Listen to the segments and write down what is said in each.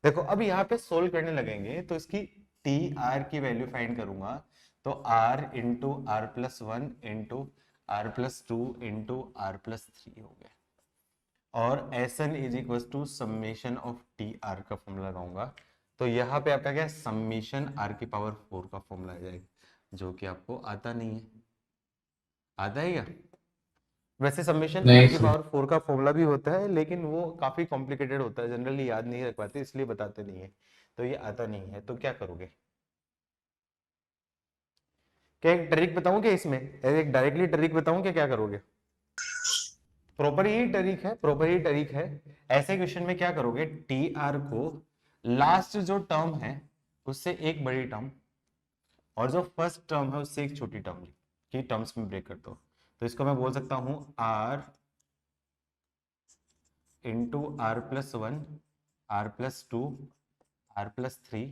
देखो अब यहाँ पे सोल्व करने लगेंगे तो इसकी टी आर की वैल्यू फाइंड करूंगा, तो R into R plus one into R plus two into R plus three हो गया, और S N is equal to summation of T R का फॉर्मूला लगाऊंगा। तो यहाँ पे आपका क्या है, समेशन आर की पावर 4 का फॉर्मूला आ जाएगा, जो कि आपको आता नहीं है। आता है क्या? वैसे समेशन आर नहीं की सर। पावर 4 का फॉर्मूला भी होता है, लेकिन वो काफी कॉम्प्लिकेटेड होता है, जनरली याद नहीं रख पाते, इसलिए बताते नहीं है। तो ये आता नहीं है, तो क्या करोगे? क्या एक ट्रिक बताऊं क्या इसमें, एक डायरेक्टली ट्रिक बताऊं क्या, क्या करोगे? प्रॉपर ही ट्रिक है, प्रॉपर ही ट्रिक है। ऐसे क्वेश्चन में क्या करोगे, टी आर को लास्ट जो टर्म है उससे एक बड़ी टर्म, और जो फर्स्ट टर्म है उससे एक छोटी टर्म की टर्म्स में ब्रेक कर दो। तो इसको मैं बोल सकता हूं R into R plus one, R plus two, R plus three,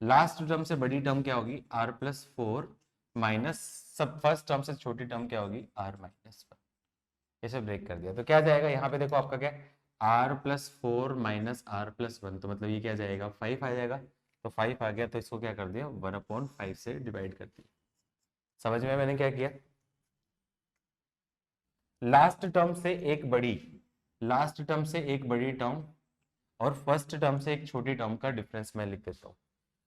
last term से बड़ी टर्म क्या होगी, आर प्लस फोर, माइनस सब फर्स्ट टर्म से छोटी टर्म क्या होगी, आर माइनस वन। इसे ब्रेक कर दिया तो क्या जाएगा, यहाँ पे देखो आपका क्या, R plus four minus R plus one, तो मतलब ये क्या जाएगा, फाइव आ जाएगा। तो फाइव आ गया तो इसको क्या कर दिया, वन अपॉन फाइव से डिवाइड कर दिया। समझ में मैंने क्या किया? लास्ट टर्म से एक बड़ी, लास्ट टर्म से एक बड़ी टर्म और फर्स्ट टर्म से एक छोटी टर्म का डिफरेंस मैं लिख देता हूँ।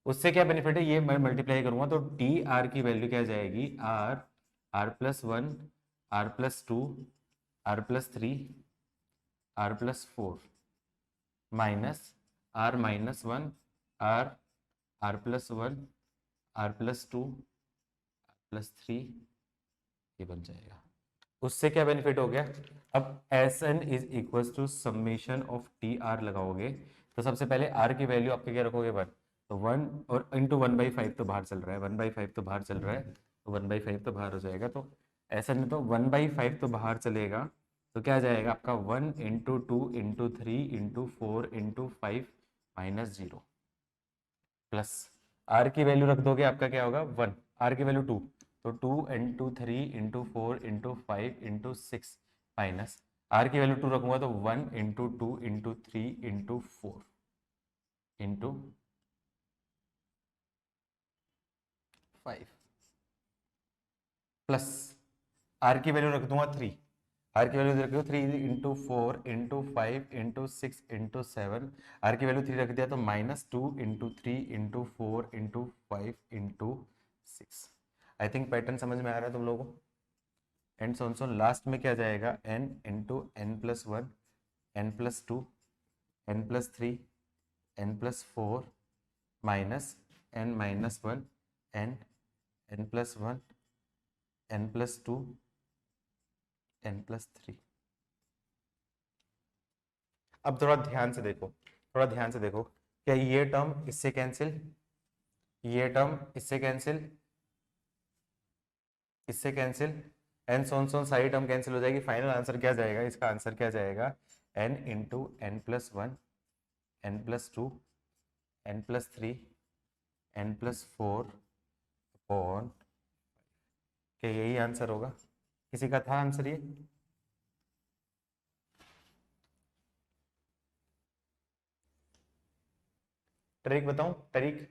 उससे क्या बेनिफिट है, ये मैं मल्टीप्लाई करूंगा तो टी आर की वैल्यू क्या जाएगी, R, R plus one, R plus two, R plus three, R plus four, minus R minus one, R, R plus one, R plus two, R plus three, ये बन जाएगा। उससे क्या बेनिफिट हो गया, अब S N is equal to summation of T R लगाओगे, तो सबसे पहले आर की वैल्यू आपके क्या रखोगे, वन, तो वन और इंटू वन बाई फाइव तो बाहर चल रहा है, वन बाई फाइव तो बाहर चल रहा है, तो वन बाई फाइव तो बाहर हो जाएगा, तो एस एन में तो वन बाई फाइव तो बाहर चलेगा, तो क्या जाएगा आपका one into two into three into four into five minus zero, plus R की वैल्यू रख दोगे आपका क्या होगा, वन, आर की वैल्यू टू, तो two into three into four into five into six, minus R की वैल्यू टू रखूंगा तो one into two into three into four into five, plus R की वैल्यू रख दूंगा थ्री, आर की value रख दो three into four into five into six into seven, R की वैल्यू थ्री रख दिया तो minus two into three into four into five into six. I think pattern समझ में आ रहा है तुम लोगों को। एंड सो सो लास्ट में क्या जाएगा, n into N plus one, N plus two, N plus three, N plus four, minus N minus one, N, N plus one, N plus two, N plus three. अब थोड़ा ध्यान से देखो, थोड़ा ध्यान से देखो, क्या ये टर्म इससे कैंसिल, ये टर्म इससे कैंसिल, इससे कैंसिल, एन सोन सोन सारी टर्म कैंसिल हो जाएगी, फाइनल आंसर क्या जाएगा, इसका आंसर क्या जाएगा, N into N plus one, N plus two, N plus three, N plus four upon, क्या यही आंसर होगा? किसी का था आंसर ये? ट्रिक बताऊं, ट्रिक?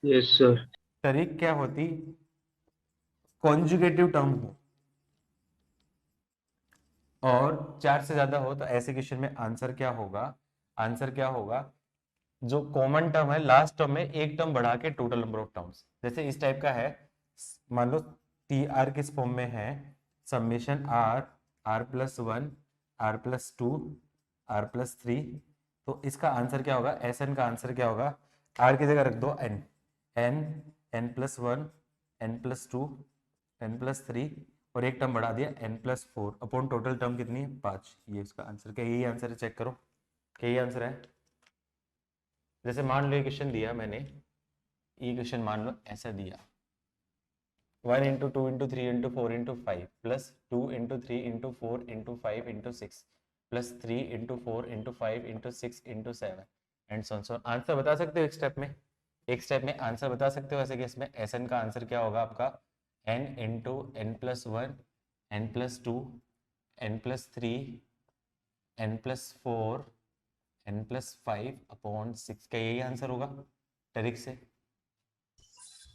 Yes sir. ट्रिक क्या होती, कॉन्जुगेटिव टर्म हो और चार से ज्यादा हो, तो ऐसे क्वेश्चन में आंसर क्या होगा, आंसर क्या होगा, जो कॉमन टर्म है लास्ट टर्म में एक टर्म बढ़ा के टोटल नंबर ऑफ टर्म्स, जैसे इस टाइप का है, मान लो टी आर किस फॉर्म में है, summation R, R plus one, R plus two, R plus three, तो इसका आंसर क्या होगा, एस एन का आंसर क्या होगा, आर की जगह रख दो N, N, N plus one, N plus two, N plus three, और एक टर्म बढ़ा दिया N plus four upon total term कितनी है, पांच। ये इसका आंसर, क्या यही आंसर है, चेक करो, क्या यही आंसर है? जैसे मान लो ये क्वेश्चन दिया मैंने, ये क्वेश्चन मान लो ऐसा दिया, one into two into three into four into five plus two into three into four into five into six plus three into four into five into six into seven and so on. Answer बता सकते हो एक step में, एक step में answer बता सकते हो ऐसे केस में, एस एन का आंसर क्या होगा आपका, N into N plus one, N plus two, N plus three, N plus four, n+5/6 क्या यही आंसर होगा ट्रिक से?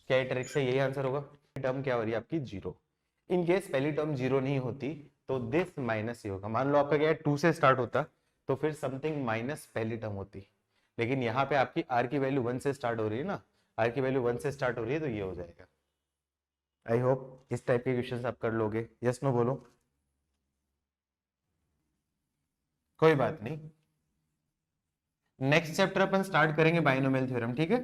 क्या ट्रिक से यही आंसर होगा? टर्म क्या हो रही है आपकी 0। इन केस पहली टर्म 0 नहीं होती तो दिस माइनस ही होगा। मान लो आपका क्या है 2 से स्टार्ट होता तो फिर समथिंग माइनस पहली टर्म होती, लेकिन यहाँ पे आपकी r की वैल्यू 1 से स्टार्ट हो रही है ना, r की वैल्यू 1 से स्टार्ट हो रही है तो ये हो जाएगा। आई होप इस टाइप के क्वेश्चंस आप कर लोगे। यस नो बोलो। कोई बात नहीं, नेक्स्ट चैप्टर अपन स्टार्ट करेंगे बाइनोमियल थ्योरम, ठीक है।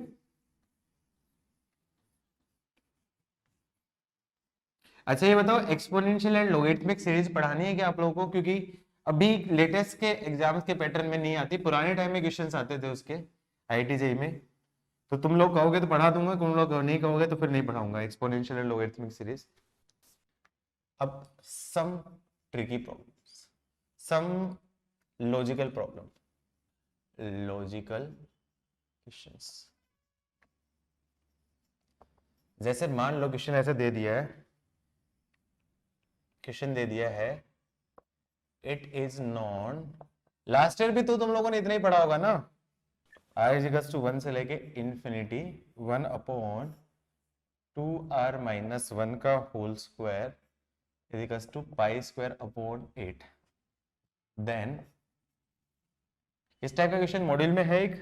अच्छा ये बताओ एक्सपोनेंशियल एंड लोगरिथमिक सीरीज पढ़ानी है क्या आप लोगों को? क्योंकि अभी लेटेस्ट के एग्जाम्स के पैटर्न में नहीं आती, पुराने टाइम में क्वेश्चंस आते थे उसके आईआईटी जेईई में। तो तुम लोग कहोगे तो पढ़ा दूंगा, तुम लोग नहीं कहोगे तो फिर नहीं पढ़ाऊंगा एक्सपोनेंशियल एंड लोगरिथमिक सीरीज। अब some tricky problems, some logical problem, logical questions. जैसे मान लो क्वेश्चन ऐसे दे दिया है, क्वेश्चन दे दिया है it is non, last year भी तो तुम लोगों ने इतना ही पढ़ा होगा ना, r इज इक्वल टू 1 से लेके इंफिनिटी 1/2r-1 का whole square is equal to π² 8। Then इस टाइप का क्वेश्चन मॉड्यूल में है एक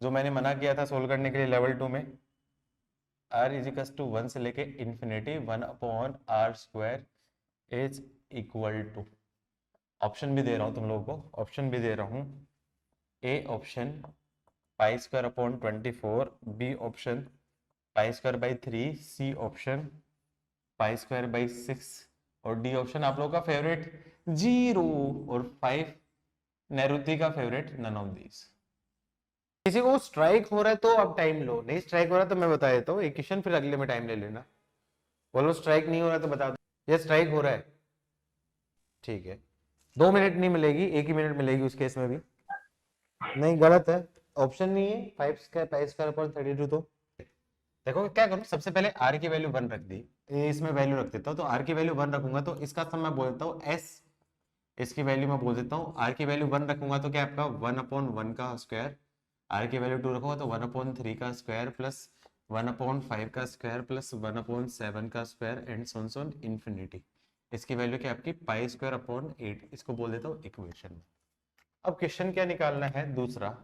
जो मैंने मना किया था सोल्व करने के लिए लेवल 2 में, r इज इक्वल टू 1 से लेके infinity 1/r² is equal to, option भी दे रहा हूं तुम लोगों को, ऑप्शन भी दे रहा हूं, A option π²/24, B option π²/3, C option π²/6 और डी ऑप्शन आप लोगों का फेवरेट 0 और 5 नैरुति का फेवरेट नन ऑफ दीज। किसी को स्ट्राइक हो रहा है तो आप टाइम लो, नहीं स्ट्राइक हो रहा तो मैं बता देता हूँ एक क्वेश्चन, फिर अगले में टाइम ले लेना। बोलो स्ट्राइक नहीं हो रहा तो बता दो, ये स्ट्राइक हो रहा है ठीक है, 2 मिनट नहीं मिलेगी, 1 ही मिनट मिलेगी उस केस में भी। नहीं गलत है, ऑप्शन नहीं है 5² 32। तो देखो क्या करूं, सबसे पहले r की वैल्यू 1 रख दी, इसमें वैल्यू रख देता हूं, तो r की वैल्यू 1 रखूंगा तो इसका सम मैं बोल देता हूं s, इसकी वैल्यू मैं बोल देता हूं, r की वैल्यू 1 रखूंगा तो क्या आपका 1/1 का स्क्वायर, r की वैल्यू 2 रखूंगा तो 1/3 का स्क्वायर प्लस 1/5 का स्क्वायर प्लस 1/7 का स्क्वायर एंड सोन इंफिनिटी। इसकी वैल्यू क्या आपकी π²/8, इसको बोल देता हूँ इक्वेशन। अब क्वेश्चन क्या निकालना है दूसरा,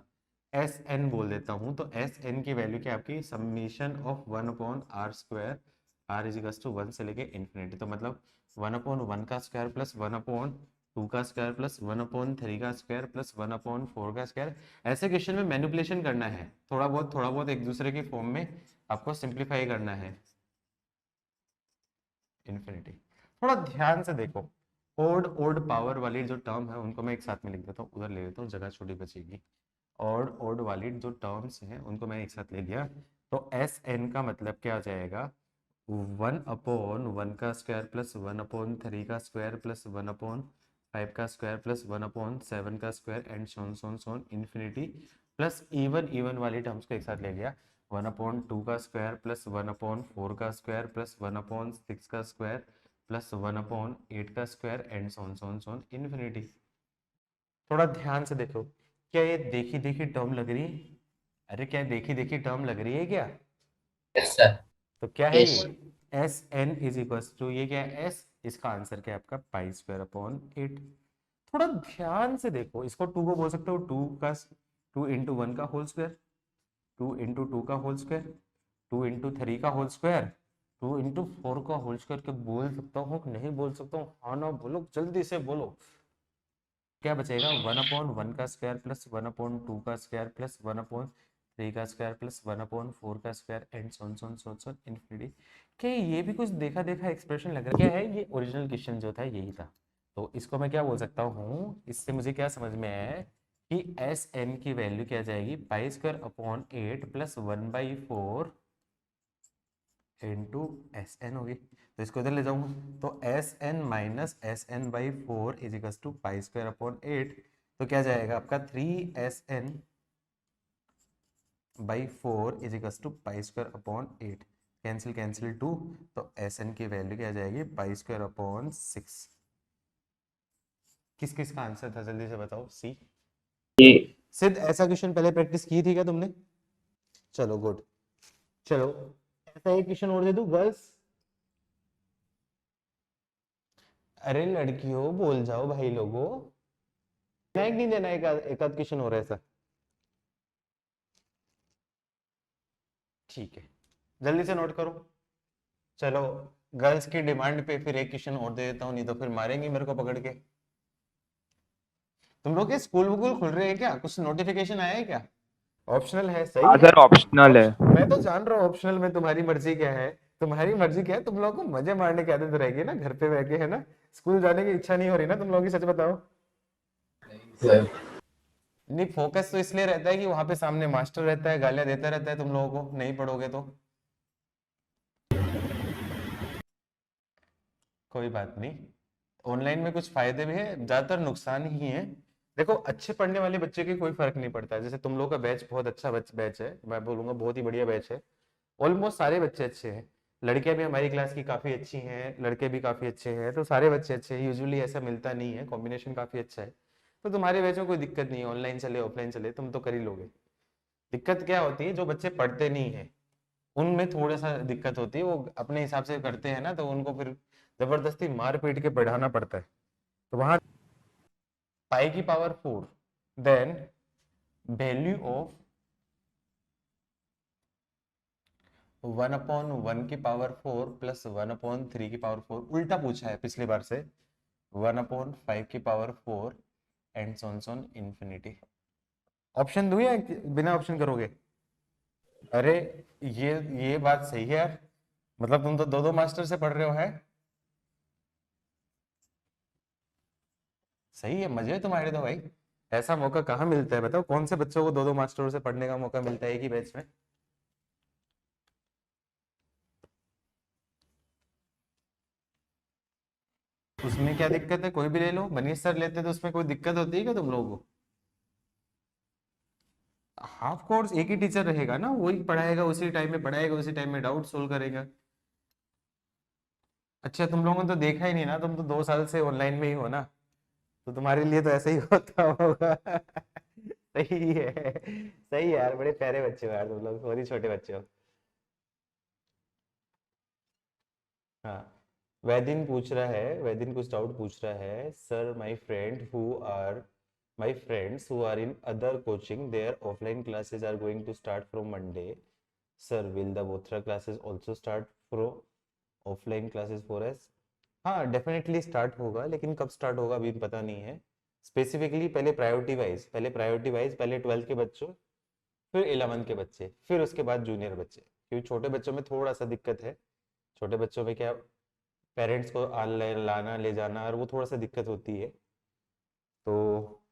एस एन बोल देता हूं, तो एस एन की वैल्यू क्या आपकी summation of 1/r², r is equal to 1 से लेके इंफिनिटी, तो मतलब 1/1 का स्क्वायर प्लस 1/2 का स्क्वायर प्लस 1/3 का स्क्वायर प्लस 1/4 का स्क्वायर। ऐसे क्वेश्चन में मैनिपुलेशन करना है, थोड़ा बहुत एक दूसरे की फॉर्म में आपको सिंप्लीफाई करना है इंफिनिटी। थोड़ा ध्यान से देखो, ओड ओड पावर वाली जो टर्म है उनको मैं एक साथ में लिख देता हूँ, उधर ले लेता हूँ जगह छोटी बचेगी। और ओड वाली जो टर्म्स हैं उनको मैं एक साथ ले लिया, तो एस एन का मतलब क्या आ जाएगा 1/1 का स्क्वायर प्लस 1/3 का स्क्वायर प्लस 1/5 का स्क्वायर प्लस 1/7 का square and so on infinity, plus even वाली टर्म्स को एक साथ ले लिया 1/2 का स्क्वायर प्लस 1/4 का स्क्वायर प्लस 1/6 का स्क्वायर प्लस 1/8 का स्क्वायर एंड सोन इंफिनिटी। थोड़ा ध्यान से देखो, क्या ये देखी देखी टर्म लग रही है? अरे क्या देखी देखी टर्म लग रही है क्या? Yes sir. तो क्या है यस। ये S N is equal to, ये क्या है एस, इसका आंसर क्या है आपका π²/8। थोड़ा ध्यान से देखो, इसको 2 को बोल सकते हो 2 × 1 का होल स्क्वायर, 2 × 2 का होल स्क्वायर, 2 × 3 का होल स्क्वायर, 2 × 4 का होल स्क्वायर। क्या बोल सकता हूँ कि नहीं बोल सकता हूँ? हाँ ना बोलो, जल्दी से बोलो। क्या बचेगा 1/1 का स्क्वायर प्लस 1/2 का स्क्वायर प्लस 1/3 का स्क्वायर प्लस 1/4 का स्क्वायर एंड सोन इंफिनिटी। क्या ये भी कुछ देखा देखा एक्सप्रेशन लग रहा है? क्या है ये? ओरिजिनल क्वेश्चन जो था यही था, तो इसको मैं क्या बोल सकता हूँ, इससे मुझे क्या समझ में आया कि एस एन की वैल्यू क्या जाएगी π² प्लस 1/4 इंटू एस एन होगी, तो इसको इधर ले जाऊंगा तो S N minus SN/4 is equal to π²/8, तो क्या जाएगा आपका 3SN/4 is equal to π²/8, cancel cancel 2, तो एस एन की वैल्यू क्या जाएगी π²/6। किस किस का आंसर था जल्दी से बताओ? सी ये सिद्ध ऐसा क्वेश्चन पहले प्रैक्टिस की थी क्या तुमने? चलो गुड। चलो ऐसा एक क्वेश्चन और दे दूं गर्ल्स। अरे लड़कियों बोल जाओ भाई लोगों, नहीं देना एक एक आध क्वेश्चन और ऐसा। ठीक है, जल्दी से नोट करो। चलो गर्ल्स की डिमांड पे फिर एक क्वेश्चन और दे देता हूँ, नहीं तो फिर मारेंगी मेरे को पकड़ के। तुम लोग के स्कूल वूल खुल रहे हैं क्या? कुछ नोटिफिकेशन आया है क्या? ऑप्शनल है, सही हाँ है। सर, ऑप्शनल है। मैं तो जान रहा हूँ ऑप्शनल में तुम्हारी मर्जी क्या है। तुम्हारी मर्जी क्या है, तुम लोगों को मजे मारने की आदत रहेगी ना घर पे रह के, है ना? स्कूल जाने की इच्छा नहीं हो रही ना तुम लोगों की, सच बताओ। सर नहीं, फोकस तो इसलिए रहता है कि वहां पे सामने मास्टर रहता है, गालियां देता रहता है तुम लोगों को, नहीं पढ़ोगे तो। कोई बात नहीं, ऑनलाइन में कुछ फायदे भी है, ज्यादातर नुकसान ही है। देखो अच्छे पढ़ने वाले बच्चे की कोई फर्क नहीं पड़ता, जैसे तुम लोग का बैच बहुत अच्छा बैच है, मैं बोलूंगा बहुत ही बढ़िया बैच है। ऑलमोस्ट सारे बच्चे अच्छे हैं। लड़कियां भी हमारी क्लास की काफी अच्छी हैं, लड़के भी काफी अच्छे हैं, तो सारे बच्चे अच्छे हैं। यूजुअली ऐसा मिलता नहीं है, कॉम्बिनेशन काफी अच्छा है। तो तुम्हारे बैच में कोई दिक्कत नहीं है, ऑनलाइन चले ऑफलाइन चले तुम तो कर ही लोगे। दिक्कत क्या होती है, जो बच्चे पढ़ते नहीं है उनमें थोड़ा सा दिक्कत होती है, वो अपने हिसाब से करते हैं ना, तो उनको फिर जबरदस्ती मार पीट के पढ़ाना पड़ता है। तो वहां पाई की पावर 4, देन वैल्यू ऑफ 1/1 की पावर 4 प्लस 1/3 की पावर 4, उल्टा पूछा है पिछली बार से। 1/5 की power 4 and so on infinity. Option दूं या बिना ऑप्शन करोगे? अरे ये बात सही है यार, मतलब तुम तो दो दो मास्टर से पढ़ रहे हो है। सही है, मजे है तुम्हारे तो भाई। ऐसा मौका कहाँ मिलता है बताओ, कौन से बच्चों को दो दो मास्टरों से पढ़ने का मौका मिलता है एक ही बैच में? उसमें क्या दिक्कत है, कोई भी ले लो, मनीष सर लेते तो उसमें कोई दिक्कत होती है क्या तुम लोगों को? हाफ कोर्स एक ही टीचर रहेगा ना, वही पढ़ाएगा, उसी टाइम में पढ़ाएगा, उसी टाइम में डाउट सोल्व करेगा। अच्छा तुम लोगों ने तो देखा ही नहीं ना, तुम तो 2 साल से ऑनलाइन में ही हो ना, तो तुम्हारे लिए तो ऐसा ही होता होगा। सही है, सही है यार, बड़े प्यारे बच्चे हो यार तुम लोग, बहुत ही छोटे बच्चे हो। हाँ, वैदिन पूछ रहा है, वैदिन कुछ डाउट पूछ रहा है। Sir my friends who are in other coaching, there offline classes are going to start from Monday. Sir will the Bothra classes also start from offline classes for us? हाँ डेफिनेटली स्टार्ट होगा, लेकिन कब start होगा अभी पता नहीं है specifically. पहले प्रायोरिटी वाइज पहले 12th के बच्चों, फिर 11th के बच्चे, फिर उसके बाद जूनियर बच्चे, क्योंकि छोटे बच्चों में थोड़ा सा दिक्कत है। छोटे बच्चों में क्या, पेरेंट्स को लाना ले जाना, और वो थोड़ा सा दिक्कत होती है। तो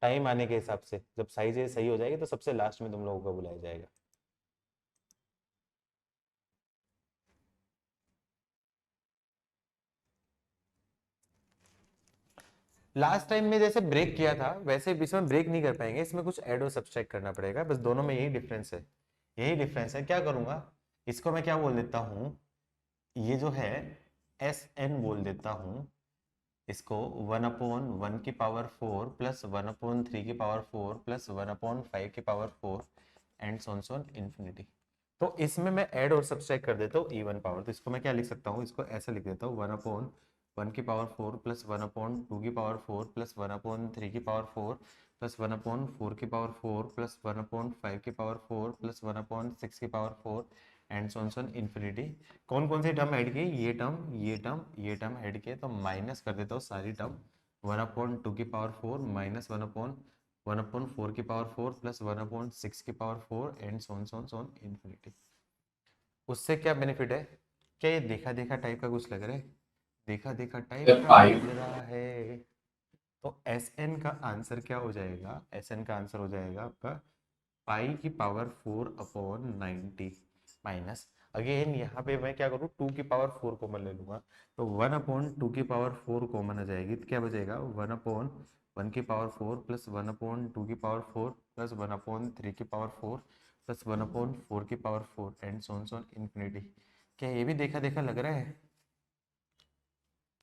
टाइम आने के हिसाब से जब साइज सही हो जाएगी तो सबसे लास्ट में तुम लोगों को बुलाया जाएगा। लास्ट टाइम में जैसे ब्रेक किया था वैसे इसमें ब्रेक नहीं कर पाएंगे, इसमें कुछ ऐड और सब्सट्रैक्ट करना पड़ेगा, बस दोनों में यही डिफरेंस है। यही डिफरेंस है, क्या करूंगा, इसको मैं क्या बोल देता हूँ, ये जो है एस एन बोल देता हूँ इसको। 1/1 की पावर 4 प्लस 1/3 की पावर 4 प्लस 1/5 की पावर 4 एंड सोन इंफिनिटी। तो इसमें मैं ऐड और सब्सट्रैक्ट कर देता हूँ इवन पावर, तो इसको मैं क्या लिख सकता हूँ, इसको ऐसा लिख देता हूँ 1/1 की पावर 4 प्लस 1/2 की पावर 4 प्लस 1/3 की पावर 4 प्लस 1/4 की पावर 4 प्लस 1/5 की पावर 4 प्लस 1/6 की पावर 4 एंड सोन इंफिनिटी। कौन कौन सी टर्म ऐड की, ये टर्म ऐड किए, तो माइनस कर देता हूँ सारी टर्म। 1/2 की पावर 4 माइनस 1/4 की पावर 4 प्लस 1/6 की पावर 4 एंड सोन इंफिनिटी। उससे क्या बेनिफिट है? क्या ये देखा देखा टाइप का कुछ लग रहा है? देखा देखा टाइप का लग रहा है। तो एस एन का आंसर क्या हो जाएगा, एस एन का आंसर हो जाएगा आपका पाई की पावर 4/90 माइनस, अगेन यहाँ पे मैं क्या करूँ, 2 की पावर 4 कॉमन ले लूंगा, तो 1/2 की पावर 4 कॉमन आ जाएगी, तो क्या बचेगा 1/1 की पावर 4 प्लस 1/2 की पावर 4 प्लस 1/3 की पावर 4 प्लस 1/4 की पावर 4 एंड सोन इंफिनिटी। क्या ये भी देखा देखा लग रहा है?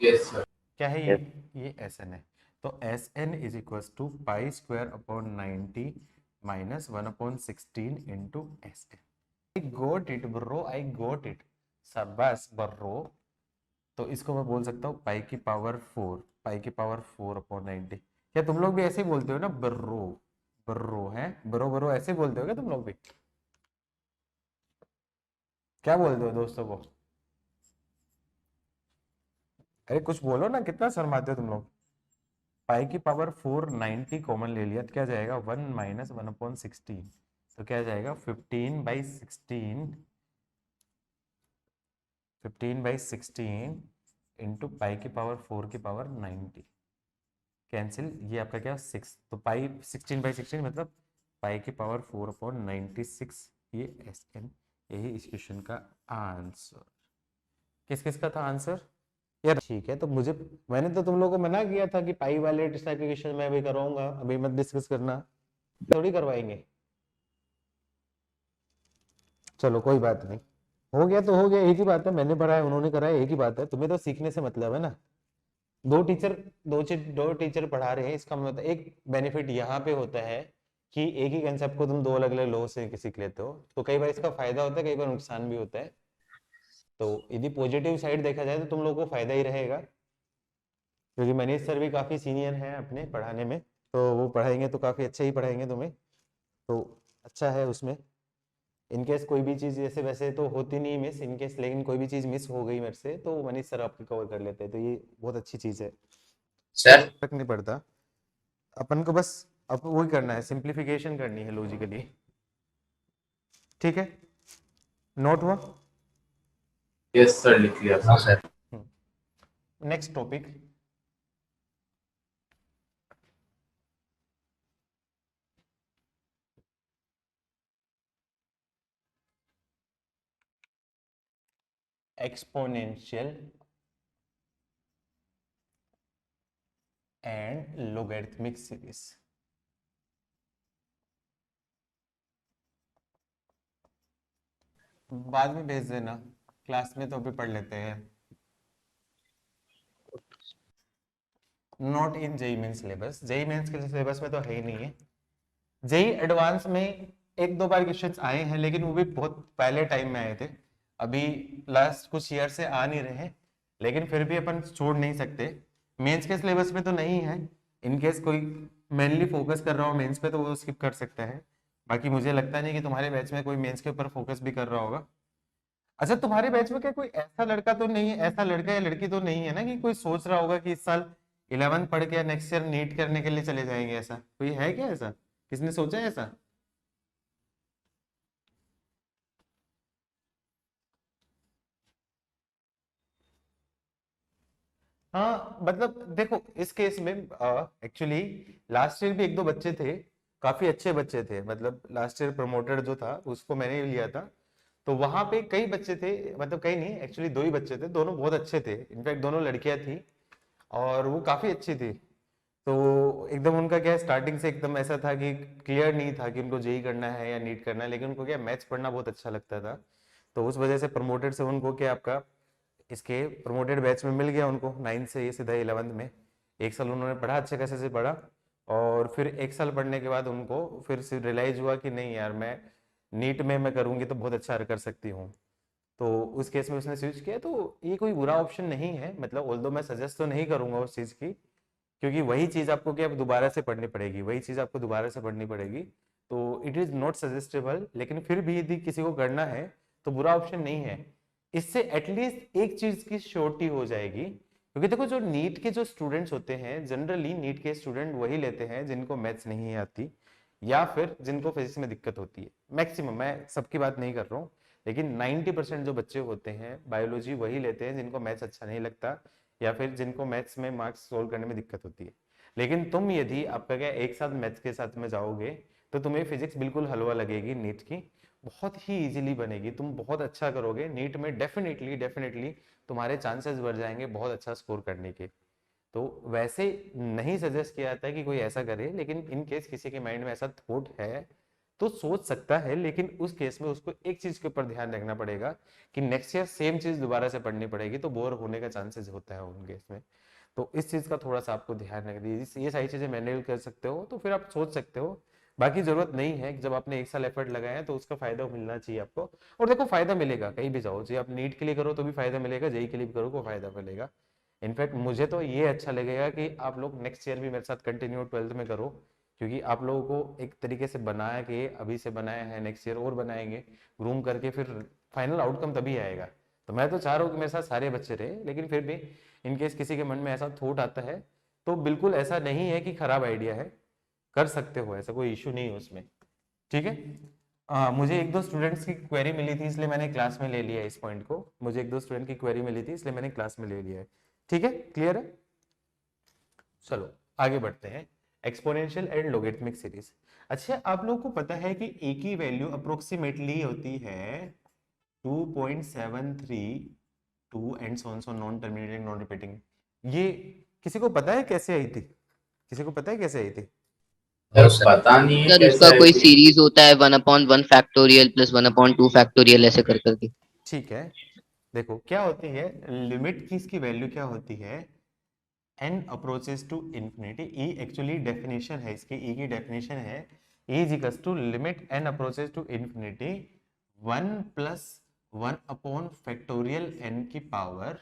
Yes sir. क्या है ये एस एन है। तो S N is equal to pi square upon 90 minus 1/16 into S N. I got it bro, I got it, शाबाश ब्रो। तो इसको मैं बोल सकता हूँ पाई की पावर 4, पाई की पावर 4 अपॉन 90। क्या तुम लोग भी ऐसे ही बोलते हो ना, ब्रो? ब्रो है, ब्रो ब्रो ऐसे ही बोलते हो क्या तुम लोग भी? क्या बोलते हो दोस्तों को? अरे कुछ बोलो ना, कितना शर्माते हो तुम लोग। पाई की पावर 4 90 कॉमन ले लिया तो क्या जाएगा, 1 माइनस 1/16। तो क्या जाएगा 15/16, 15/16 इंटू पाई की पावर 4 की पावर 90। कैंसिल, ये आपका क्या 6, तो पाई 16/16 मतलब पाई की पावर 4/96। ये एस एन, यही इस क्वेश्चन का आंसर। किस किस का था आंसर यार? ठीक है, तो मुझे, मैंने तो तुम लोगों को मना किया था कि पाई वाले टाइप के क्वेश्चन मैं अभी कराऊंगा, अभी मत डिस्कस करना, थोड़ी करवाएंगे। चलो कोई बात नहीं, हो गया तो हो गया, एक ही बात है, मैंने पढ़ा है उन्होंने करा है, एक ही बात है। तुम्हें तो सीखने से मतलब है ना। दो टीचर, दो टीचर पढ़ा रहे हैं, इसका मतलब एक बेनिफिट यहाँ पे होता है कि एक ही कंसेप्ट को तुम दो अलग अलग लोगों से सीख लेते हो, तो कई बार इसका फायदा होता है, कई बार नुकसान भी होता है। तो यदि पॉजिटिव साइड देखा जाए तो तुम लोगों को फायदा ही रहेगा, क्योंकि मनीष सर भी काफी सीनियर हैं अपने पढ़ाने में, तो वो पढ़ाएंगे तो काफी अच्छे ही पढ़ाएंगे तुम्हें, तो अच्छा है उसमें। इनकेस कोई भी चीज, जैसे वैसे तो होती नहीं मिस इनकेस, लेकिन कोई भी चीज मिस हो गई मेरे से तो मनीष सर आपकी कवर कर लेते हैं, तो ये बहुत अच्छी चीज है। सर फर्क नहीं पड़ता, अपन को बस अब वही करना है, सिंप्लीफिकेशन करनी है लॉजिकली। ठीक है, नोट हुआ? यस सर, लिख लिया हाँ sir. Next topic, exponential and logarithmic series. बाद में भेज देना, क्लास में तो अभी पढ़ लेते हैं। Not in JEE Main syllabus, JEE Mains के सिलेबस में तो है ही नहीं है। जेई एडवांस में एक दो बार क्वेश्चंस आए हैं, लेकिन वो भी बहुत पहले टाइम में आए थे, अभी लास्ट कुछ ईयर से आ नहीं रहे, लेकिन फिर भी अपन छोड़ नहीं सकते। मेंस के सिलेबस में तो नहीं है, इनकेस कोई मेनली फोकस कर रहा हो मेंस पे तो वो स्किप कर सकता है। बाकी मुझे लगता नहीं कि तुम्हारे बैच में कोई मेंस के ऊपर फोकस भी कर रहा होगा। अच्छा, तुम्हारे बैच में क्या कोई ऐसा लड़का तो नहीं है, ऐसा लड़का या लड़की तो नहीं है ना कि कोई सोच रहा होगा कि इस साल 11th पढ़ के नेक्स्ट ईयर नीट करने के लिए चले जाएंगे? ऐसा कोई है क्या? ऐसा किसने सोचा है ऐसा? हाँ मतलब देखो, इस केस में एक्चुअली लास्ट ईयर भी एक दो बच्चे थे, काफी अच्छे बच्चे थे, मतलब लास्ट ईयर प्रमोटेड जो था उसको मैंने ही लिया था, तो वहां पे कई बच्चे थे, मतलब कई नहीं, एक्चुअली दो ही बच्चे थे, दोनों बहुत अच्छे थे, इनफैक्ट दोनों लड़कियां थी और वो काफी अच्छी थी। तो एकदम उनका क्या, स्टार्टिंग से एकदम ऐसा था कि क्लियर नहीं था कि उनको जेई करना है या नीट करना है, लेकिन उनको क्या मैथ्स पढ़ना बहुत अच्छा लगता था, तो उस वजह से प्रमोटेड से उनको क्या आपका इसके प्रमोटेड बैच में मिल गया उनको, 9 से ये सीधा 11th में। एक साल उन्होंने पढ़ा, अच्छे खासे से पढ़ा, और फिर एक साल पढ़ने के बाद उनको फिर से रियलाइज हुआ कि नहीं यार, मैं नीट में मैं करूंगी तो बहुत अच्छा कर सकती हूँ, तो उस केस में उसने स्विच किया। तो ये कोई बुरा ऑप्शन नहीं है, मतलब ऑल्दो मैं सजेस्ट तो नहीं करूंगा उस चीज की, क्योंकि वही चीज आपको क्या दोबारा से पढ़नी पड़ेगी, वही चीज आपको दोबारा से पढ़नी पड़ेगी, तो इट इज नॉट सजेस्टेबल, लेकिन फिर भी यदि किसी को करना है तो बुरा ऑप्शन नहीं है। इससे एटलीस्ट एक चीज की श्योरिटी हो जाएगी, क्योंकि देखो जो नीट के जो स्टूडेंट्स होते हैं, जनरली नीट के स्टूडेंट वही लेते हैं जिनको मैथ्स नहीं आती या फिर जिनको फिजिक्स में दिक्कत होती है, मैक्सिमम, मैं सबकी बात नहीं कर रहा हूँ, लेकिन 90% जो बच्चे होते हैं बायोलॉजी वही लेते हैं जिनको मैथ्स अच्छा नहीं लगता या फिर जिनको मैथ्स में मार्क्स सोल्व करने में दिक्कत होती है। लेकिन तुम यदि आपका क्या एक साथ मैथ्स के साथ में जाओगे तो तुम्हें फिजिक्स बिल्कुल हलवा लगेगी, नीट की बहुत ही इजीली बनेगी, तुम बहुत अच्छा करोगे नीट में, डेफिनेटली डेफिनेटली तुम्हारे चांसेस बढ़ जाएंगे बहुत अच्छा स्कोर करने के। तो वैसे नहीं सजेस्ट किया जाता है कि कोई ऐसा करे, लेकिन इन केस किसी के माइंड में ऐसा थॉट है तो सोच सकता है, लेकिन उस केस में उसको एक चीज के ऊपर ध्यान रखना पड़ेगा कि नेक्स्ट ईयर सेम चीज दोबारा से पढ़नी पड़ेगी, तो बोर होने का चांसेस होता है उन केस में। तो इस चीज का थोड़ा सा आपको ध्यान रख दीजिए, ये सारी चीजें मैनुअल कर सकते हो तो फिर आप सोच सकते हो, बाकी जरूरत नहीं है कि जब आपने 1 साल एफर्ट लगाया है तो उसका फायदा मिलना चाहिए आपको। और देखो फायदा मिलेगा, कहीं भी जाओ, जी आप नीट के लिए करो तो भी फायदा मिलेगा, जेई के लिए भी करो तो फायदा मिलेगा। इनफैक्ट मुझे तो ये अच्छा लगेगा कि आप लोग नेक्स्ट ईयर भी मेरे साथ कंटिन्यू 12th में करो, क्योंकि आप लोगों को एक तरीके से बनाया कि अभी से बनाया है, नेक्स्ट ईयर और बनाएंगे ग्रूम करके, फिर फाइनल आउटकम तभी आएगा। तो मैं तो चाह रहा हूँ कि मेरे साथ सारे बच्चे रहे, लेकिन फिर भी इनकेस किसी के मन में ऐसा थॉट आता है तो बिल्कुल ऐसा नहीं है कि खराब आइडिया है, कर सकते हो, ऐसा कोई इशू नहीं है उसमें। ठीक है। मुझे एक दो स्टूडेंट्स की क्वेरी मिली थी इसलिए मैंने क्लास में ले लिया इस पॉइंट को, मुझे एक दो स्टूडेंट की क्वेरी मिली थी इसलिए मैंने क्लास में ले लिया है। ठीक है, क्लियर है। चलो आगे बढ़ते हैं, एक्सपोनेंशियल एंड लोगरिथमिक सीरीज। अच्छा आप लोगों को पता है कि ए की वैल्यू अप्रोक्सीमेटली होती है 2.732 and so on, so non terminating non repeating. ये किसी को पता है कैसे आई थी, किसी को पता है कैसे आई थी? सर पता नहीं है सर कैसे उसका आई कोई थी। सीरीज होता है 1/1 फैक्टोरियल प्लस 1/2 फैक्टोरियल ऐसे कर करके। ठीक है, देखो क्या होती है लिमिट की, इसकी वैल्यू क्या होती है, n approaches to infinity, e actually definition है इसकी, e की डेफिनेशन है e is equals to limit n approaches to infinity 1 plus 1 upon factorial n की पावर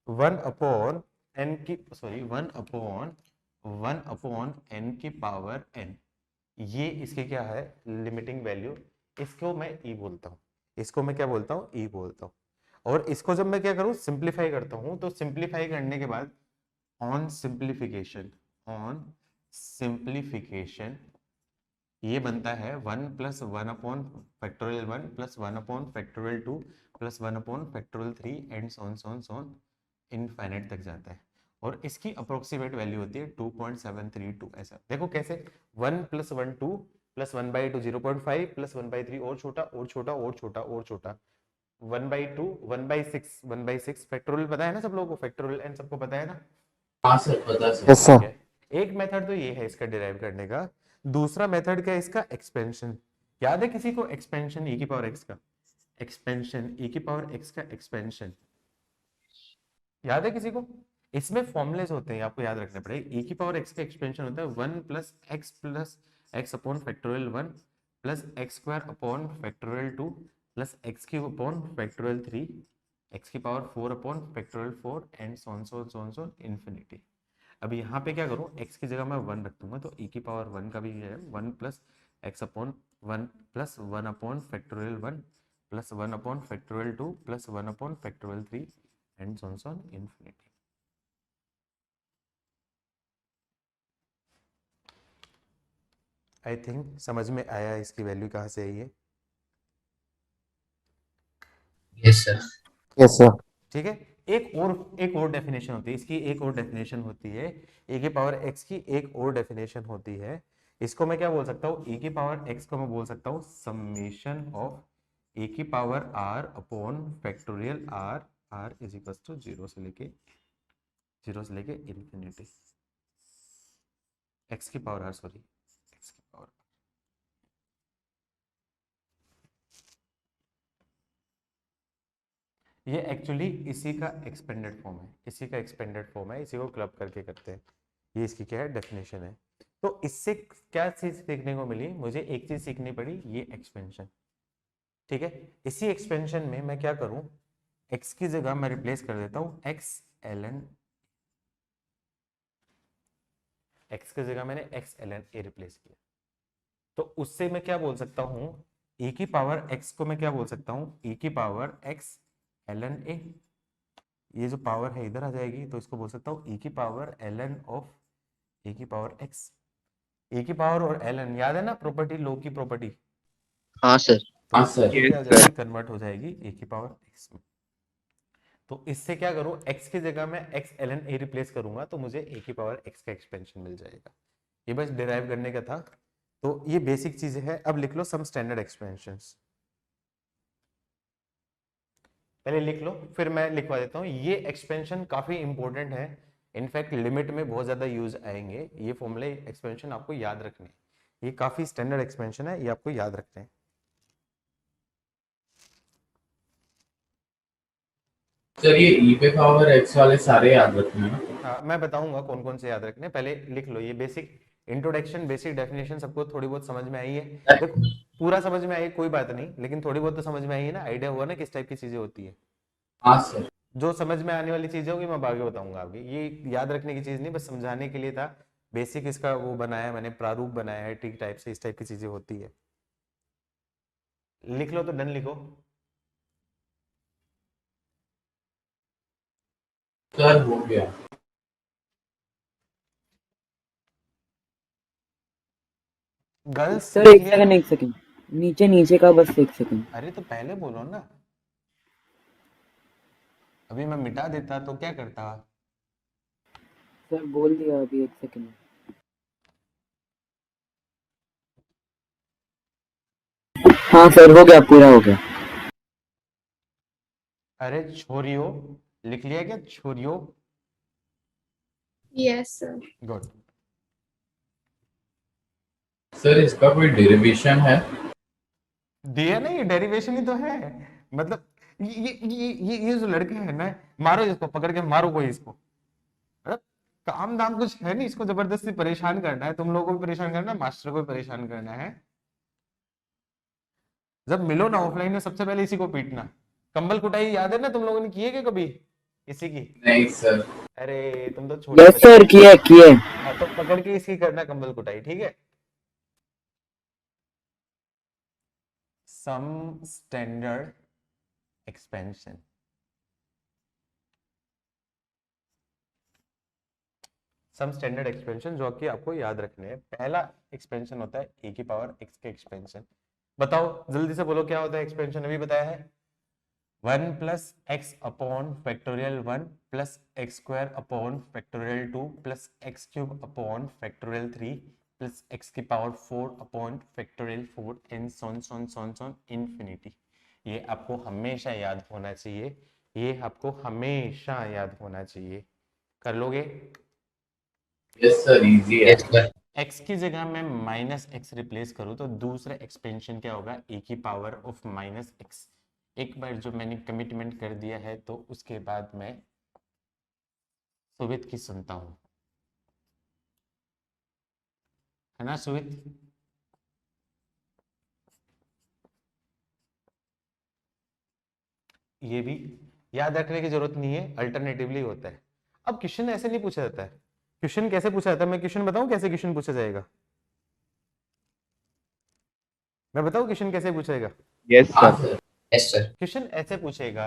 1 अपॉन n की, सॉरी 1 अपॉन n की पावर n, ये इसके क्या है लिमिटिंग वैल्यू। इसको मैं e बोलता हूँ, इसको मैं क्या बोलता हूँ, e बोलता हूँ। और इसको जब मैं क्या करूँ सिंप्लीफाई करता हूँ, तो सिंप्लीफाई करने के बाद ऑन सिंप्लीफिकेशन ये बनता है 1 plus 1 upon factorial 1 plus 1 upon factorial 2 plus 1 upon factorial 3 and so on infinite तक जाता है। और इसकी अप्रोक्सीमेट वैल्यू होती है 2.732। ऐसा देखो कैसे, 1 प्लस 1 2 प्लस 1/2 0.5 प्लस 1/3 और छोटा और छोटा और छोटा और छोटा 1/2 1/6 1/6 फैक्टोरियल पता है ना सब लोगों को, फैक्टोरियल एन सबको पता है ना। हाँ सर पता सर। Yes sir. एक मेथड तो ये है इसका डिराइव करने का, दूसरा मेथड क्या है इसका, एक्सपेंशन। याद है किसी को एक्सपेंशन e की पावर x का, एक्सपेंशन e की पावर x का एक्सपेंशन याद है किसी को? इसमें फॉर्मुलेज होते हैं आपको याद रखने पड़ेगा। e की पावर x का एक्सपेंशन होता है 1 plus x upon factorial 1 plus x square upon factorial 2 plus x cube upon factorial 3 x की power 4 upon factorial 4 and so on infinity. अब यहाँ पे क्या करूँ, x की जगह मैं 1 रख दूंगा, तो e की पावर 1 का भी है 1 plus x upon 1 plus 1 upon factorial 1 plus 1 upon factorial 2 plus 1 upon factorial 3 and so on infinity. I think समझ में आया इसकी वैल्यू कहाँ से आई है। Yes sir. Yes sir. ठीक है, एक और डेफिनेशन होती है इसकी, एक और डेफिनेशन होती है e की पावर x की, एक और डेफिनेशन होती है। इसको मैं क्या बोल सकता हूँ, e की पावर x को मैं बोल सकता हूँ समेशन ऑफ e की power r upon factorial r, r is equal to 0 से लेके इंफिनिटी, x की पावर r, सॉरी x की पावर। ये एक्चुअली इसी का एक्सपेंडेड फॉर्म है, इसी का एक्सपेंडेड फॉर्म है, इसी को क्लब करके करते हैं। ये इसकी क्या है डेफिनेशन है। तो इससे क्या चीज सीखने को मिली, मुझे एक चीज सीखनी पड़ी, ये एक्सपेंशन। ठीक है, इसी एक्सपेंशन में मैं क्या करूं, x की जगह मैं रिप्लेस कर देता हूं x ln, x की जगह मैंने x ln a रिप्लेस किया। तो उससे मैं क्या बोल सकता हूं, e की पावर x को मैं क्या बोल सकता हूं, e की पावर x ln a, ये जो पावर है इधर आ जाएगी, तो इसको बोल सकता हूँ e की पावर ln ऑफ e की पावर x। e की पावर और ln याद है ना, प्रॉपर्टी, लो की प्रॉपर्टी। हाँ सर। तो हाँ ये सर। क्या हो जाएगी, कन्वर्ट हो जाएगी e की पावर x में। तो इससे क्या करूं, x की जगह मैं x ln a रिप्लेस करूंगा तो मुझे e की पावर x का एक्सपेंशन मिल जाएगा। ये बस डिराइव करने का था। तो ये बेसिक चीजें है। अब लिख लो सम स्टैंडर्ड एक्सपेंशंस, पहले लिख लो फिर मैं लिखवा देता हूँ। ये एक्सपेंशन काफी इंपॉर्टेंट है, इनफैक्ट लिमिट में बहुत ज्यादा यूज आएंगे ये फॉर्मूले, एक्सपेंशन आपको याद रखने हैं। ये काफी स्टैंडर्ड एक्सपेंशन है, ये आपको याद रखने हैं। सर ये ई पे पावर एक्स वाले सारे याद रखने हैं ना? हाँ, मैं बताऊंगा कौन कौन से याद रखने, पहले लिख लो। ये बेसिक इंट्रोडक्शन, बेसिक डेफिनेशन सबको थोड़ी बहुत समझ में आई है? देखो, पूरा समझ में आई कोई बात नहीं, लेकिन थोड़ी बहुत तो समझ में आई है ना, आइडिया हुआ ना किस टाइप की चीजें होती है। हाँ सर। जो समझ में आने वाली चीजें होगी मैं आगे बताऊंगा। आगे ये याद रखने की चीज नहीं, बस समझाने के लिए था। बेसिक इसका वो बनाया मैंने, प्रारूप बनाया है, ठीक टाइप से इस टाइप की चीजें होती है। लिख लो तो डन लिखो। सर हो गया। गर्ल्स सर लिख एक लिया? सेकंड, एक सेकंड, नीचे नीचे का बस एक सेकंड। अरे तो पहले बोलो ना, अभी मैं मिटा देता तो क्या करता। सर बोल दिया अभी, एक सेकंड। हाँ सर, हो गया, पूरा हो गया। अरे छोरियो, लिख लिया क्या छोरियो? Yes, sir. गुड। सर इसका कोई डेरिवेशन है? दिया ना, ये डेरिवेशन ही तो है। मतलब ये जो लड़के हैं ना, मारो इसको, पकड़ के मारो कोई इसको। मतलब काम दाम कुछ है नहीं, इसको जबरदस्ती परेशान करना है, तुम लोगों को भी परेशान करना है, मास्टर को भी परेशान करना है। जब मिलो ना ऑफलाइन में, सबसे पहले इसी को पीटना। कंबल कुटाई याद है ना, तुम लोगों ने किए क्या कभी इसी की? नहीं सर। अरे तुम तो छोटे यस बच्चे सर, किए किए। हाँ, तो पकड़ के इसकी करना कंबल कुटाई, ठीक है? Some standard expansion. Some standard expansion जो कि आपको याद रखने हैं। पहला एक्सपेंशन होता है ए की पावर एक्स के एक्सपेंशन। बताओ जल्दी से बोलो क्या होता है एक्सपेंशन, अभी बताया है। 1 plus x upon factorial 1 plus x square upon factorial 2 plus x cube upon factorial 3 plus x की power 4 upon factorial 4 and so on so on so on so on infinity. ये आपको हमेशा याद होना चाहिए, ये आपको हमेशा याद होना चाहिए। कर लोगे? यस सर, इजी है। Yes sir. x की जगह मैं माइनस एक्स रिप्लेस करूं तो दूसरा एक्सपेंशन क्या होगा, ए की पावर ऑफ माइनस एक्स। एक बार जो मैंने कमिटमेंट कर दिया है तो उसके बाद मैं सुवित की सुनता हूं, है ना सुवित? ये भी याद रखने की जरूरत नहीं है, अल्टरनेटिवली होता है। अब क्वेश्चन ऐसे नहीं पूछा जाता है। क्वेश्चन कैसे पूछा जाता है, मैं क्वेश्चन बताऊं कैसे क्वेश्चन पूछा जाएगा? मैं बताऊं क्वेश्चन कैसे पूछेगा? यस हाँ sir. Sir. Yes sir. Question ऐसे पूछेगा,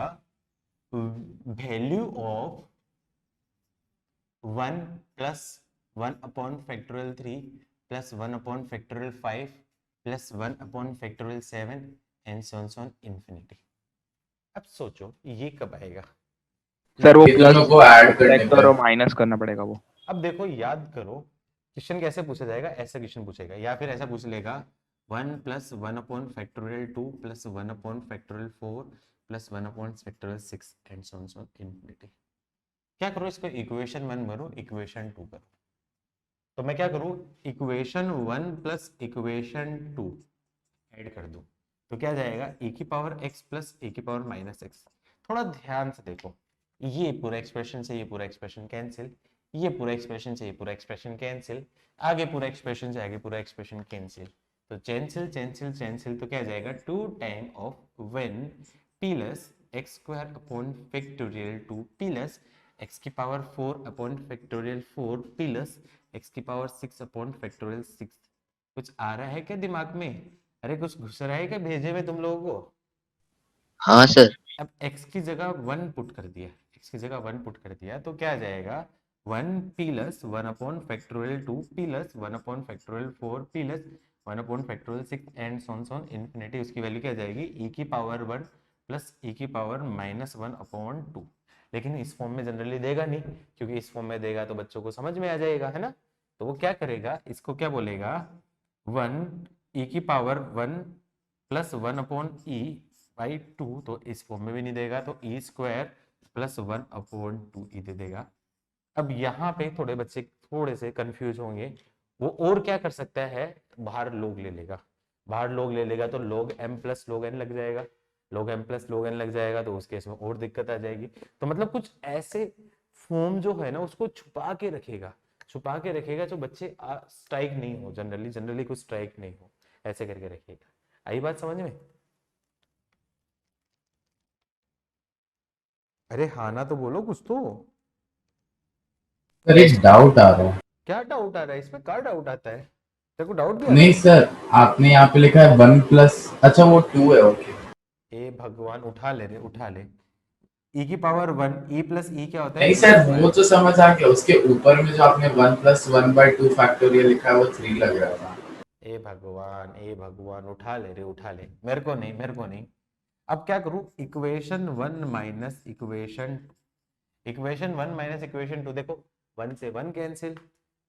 value of 1 plus 1 upon factorial 3 plus 1 upon factorial 5 plus 1 upon factorial 7 and so on infinity. अब सोचो ये कब आएगा? सर वो ये प्लस दोनों को ऐड करने फैक्टर पर। और माइनस करना पड़ेगा वो। अब देखो याद करो, क्वेश्चन कैसे पूछा जाएगा, ऐसा क्वेश्चन पूछेगा या फिर ऐसा पूछ लेगा 1 plus 1 upon factorial 2 plus 1 upon factorial 4 plus 1 upon factorial 6 and so on infinity. क्या करो, इसको इक्वेशन 1 करो, इक्वेशन 2 करो। तो मैं क्या करूं, इक्वेशन 1 प्लस इक्वेशन 2 ऐड कर दूं तो क्या जाएगा, ए की पावर एक्स प्लस ए की पावर माइनस एक्स। थोड़ा ध्यान से देखो, ये पूरा एक्सप्रेशन से ये पूरा एक्सप्रेशन कैंसिल, ये पूरा एक्सप्रेशन से ये पूरा एक्सप्रेशन कैंसिल, आगे पूरा एक्सप्रेशन से आगे पूरा एक्सप्रेशन कैंसिल। तो कैंसिल कैंसिल कैंसिल, तो क्या जाएगा, 2 time of 1 plus x square upon factorial 2 plus x की power 4 upon factorial 4 plus x की पावर 6 अपॉन फैक्टोरियल 6। कुछ आ रहा है क्या दिमाग में? अरे कुछ घुस रहा है क्या भेजे में तुम लोगों को? हाँ सर। अब x की जगह 1 पुट कर दिया, x की जगह 1 पुट कर दिया तो क्या आ जाएगा, 1 plus 1 upon factorial 2 plus 1 upon factorial 4 plus 1 upon factorial 6 and so on infinity. उसकी वैल्यू क्या आ जाएगी, e की पावर 1 प्लस e की पावर माइनस 1 अपॉन 2। लेकिन इस फॉर्म में जनरली देगा नहीं, क्योंकि इस फॉर्म में देगा तो बच्चों को समझ में आ जाएगा, है ना? तो वो क्या करेगा, इसको क्या बोलेगा, 1 e की power 1 plus 1 upon E by 2, तो इस फॉर्म में भी नहीं देगा तो ई स्क्वायर प्लस 1 अपॉन 2 ई दे देगा। अब यहाँ पे थोड़े बच्चे थोड़े से कंफ्यूज होंगे, वो और क्या कर सकता है, बाहर लोग ले लेगा, बाहर लोग ले लेगा तो log m plus log n लग जाएगा। log m plus log n लग जाएगा तो उस केस में और दिक्कत आ जाएगी। तो मतलब कुछ ऐसे फॉर्म जो है ना उसको छुपा के रखेगा जो बच्चे स्ट्राइक नहीं हो, जनरली कुछ स्ट्राइक नहीं हो, ऐसे करके रखेगा। आई बात समझ में? अरे हाँ ना तो बोलो कुछ तो। सर एक डाउट आ रहा है। क्या डाउट आ रहा है इसमें? क्या डाउट आता है? तेरे को डाउट भी आता नहीं है? सर, आपने यहाँ पे लिखा है 1 प्लस, अच्छा वो 2 है, ओके। ए भगवान, उठा ले रे, उठा ले। e की पावर 1, e प्लस e क्या होता है? नहीं e सर, वो स्क्वायर। तो समझ आ गया, उसके ऊपर में जो आपने 1 प्लस 1/2 फैक्टोरियल लिखा है वो 3 लग रहा था। ए भगवान, उठा ले रे, उठा ले। मेरे को नहीं। अब क्या करूं? इक्वेशन 1 माइनस इक्वेशन 2, देखो 1 से 1 cancel,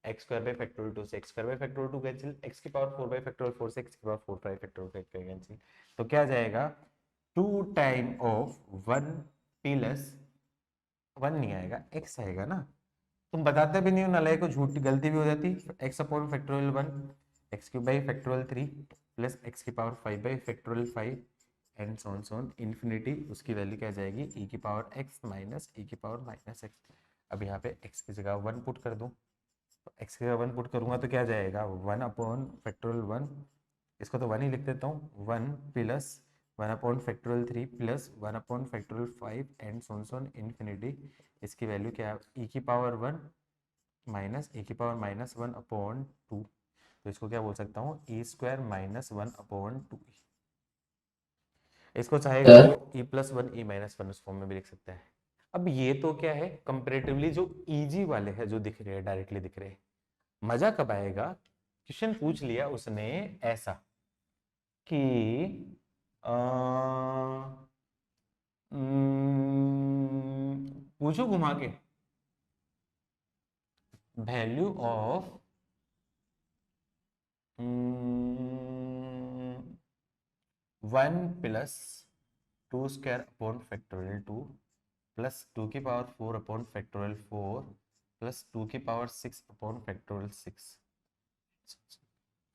x square by factorial 2 से x square by factorial 2 cancel, x की पावर 4 बाई फैक्टोरियल 4 से एक्स की पावर 4 बाई फैक्टोरियल 5 कैंसिल। तो क्या जाएगा? 2 टाइम ऑफ 1 प्लस 1 नहीं आएगा, x आएगा ना। तुम बताते भी नहीं हो, नालायक को, झूठी गलती भी हो जाती। X upon factorial 1, x cube by factorial 3 plus x की power 5 by factorial 5 and so on infinity. उसकी वैल्यू क्या जाएगी? e की पावर x माइनस e की पावर माइनस एक्स। अब यहाँ पे x की जगह 1 पुट कर दूँ, तो x की जगह 1 पुट करूँगा तो क्या जाएगा? 1 अपॉन फैक्टोरियल 1, इसको तो 1 ही लिख देता हूँ, 1 plus 1 upon factorial 3 plus 1 upon factorial 5 and so infinity. इसकी वैल्यू क्या है? e की पावर 1 माइनस e की पावर माइनस 1 अपॉन 2। तो इसको क्या बोल सकता हूँ? e square minus 1 upon 2। इसको चाहेगा सर तो e प्लस 1 e माइनस 1 उस फॉर्म में भी लिख सकता है। अब ये तो क्या है? कंपेरेटिवली जो इजी वाले हैं, जो दिख रहे हैं, डायरेक्टली दिख रहे हैं। मजा कब आएगा? क्वेश्चन पूछ लिया उसने ऐसा कि पूछो घुमा के, value of 1 plus 2 square upon factorial 2 plus 2 की पावर 4 अपॉन फैक्टोरियल 4 प्लस 2 की पावर 6 अपॉन फैक्टोरियल 6।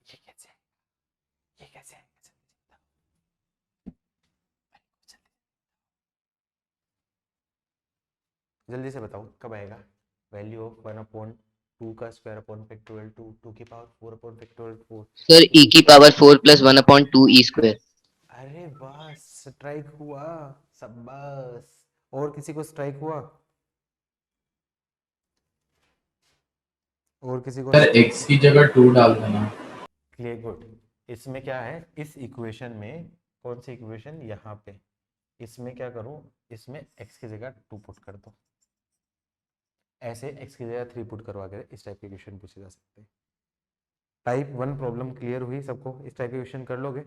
ये कैसे है? ये कैसे है? जल्दी से बताओ कब आएगा? वैल्यू ऑफ 1 अपॉन 2 का स्क्वायर अपॉन फैक्टोरियल 2, 2 की power 4 upon factorial 4। Sir e की power 4 plus 1 upon 2 e square. अरे वाह, स्ट्राइक हुआ, शाबाश। और किसी को स्ट्राइक हुआ? और किसी को सर स्ट्राइक x हुआ? की जगह 2 डाल देना। Clear, good. इसमें क्या है? इस इक्वेशन में कौन सी इक्वेशन? यहाँ पे। इसमें क्या करूँ? इसमें x की जगह 2 पुट कर दो, ऐसे x की जगह 3 पुट करवा के इस टाइप के क्वेश्चन पूछे जा सकते हैं। टाइप 1 प्रॉब्लम क्लियर हुई सबको? इस टाइप के क्वेश्चन कर लोगे?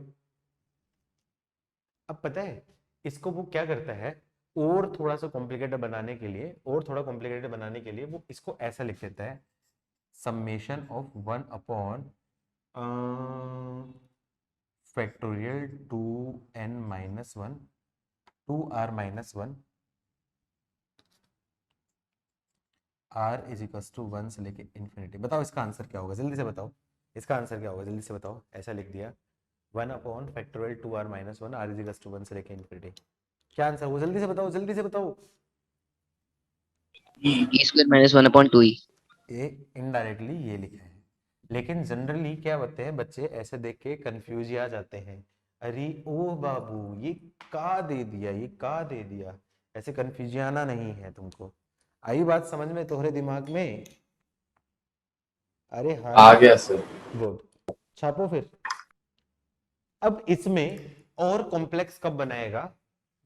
अब पता है इसको वो क्या करता है, और थोड़ा सा कॉम्प्लिकेटेड बनाने के लिए, वो इसको ऐसा लिख देता है, समेशन ऑफ 1 अपॉन फैक्टोरियल 2n minus 1 2r minus 1 r is equals to 1 से लेके इन्फिनिटी। बताओ इसका आंसर क्या होगा? जल्दी से बताओ इसका आंसर क्या होगा, जल्दी से बताओ। ऐसा लिख दिया 1 upon factorial 2r minus 1 r is equals to 1 से लेके इन्फिनिटी। क्या आंसर होगा? जल्दी से बताओ, जल्दी से बताओ। e square minus 1 upon 2 e। ये इनडायरेक्टली ये लिखा है, लेकिन जनरली क्या होते हैं बच्चे, ऐसे देख के कंफ्यूज आ जाते हैं। अरे ओ बाबू, ये का दे दिया, ये का दे दिया, ऐसे कंफ्यूज आना नहीं है तुमको। आई बात समझ में तुम्हारे दिमाग में? अरे हाँ आ ना? गया सर। गुड, छापो फिर। अब इसमें और कॉम्प्लेक्स कब बनाएगा?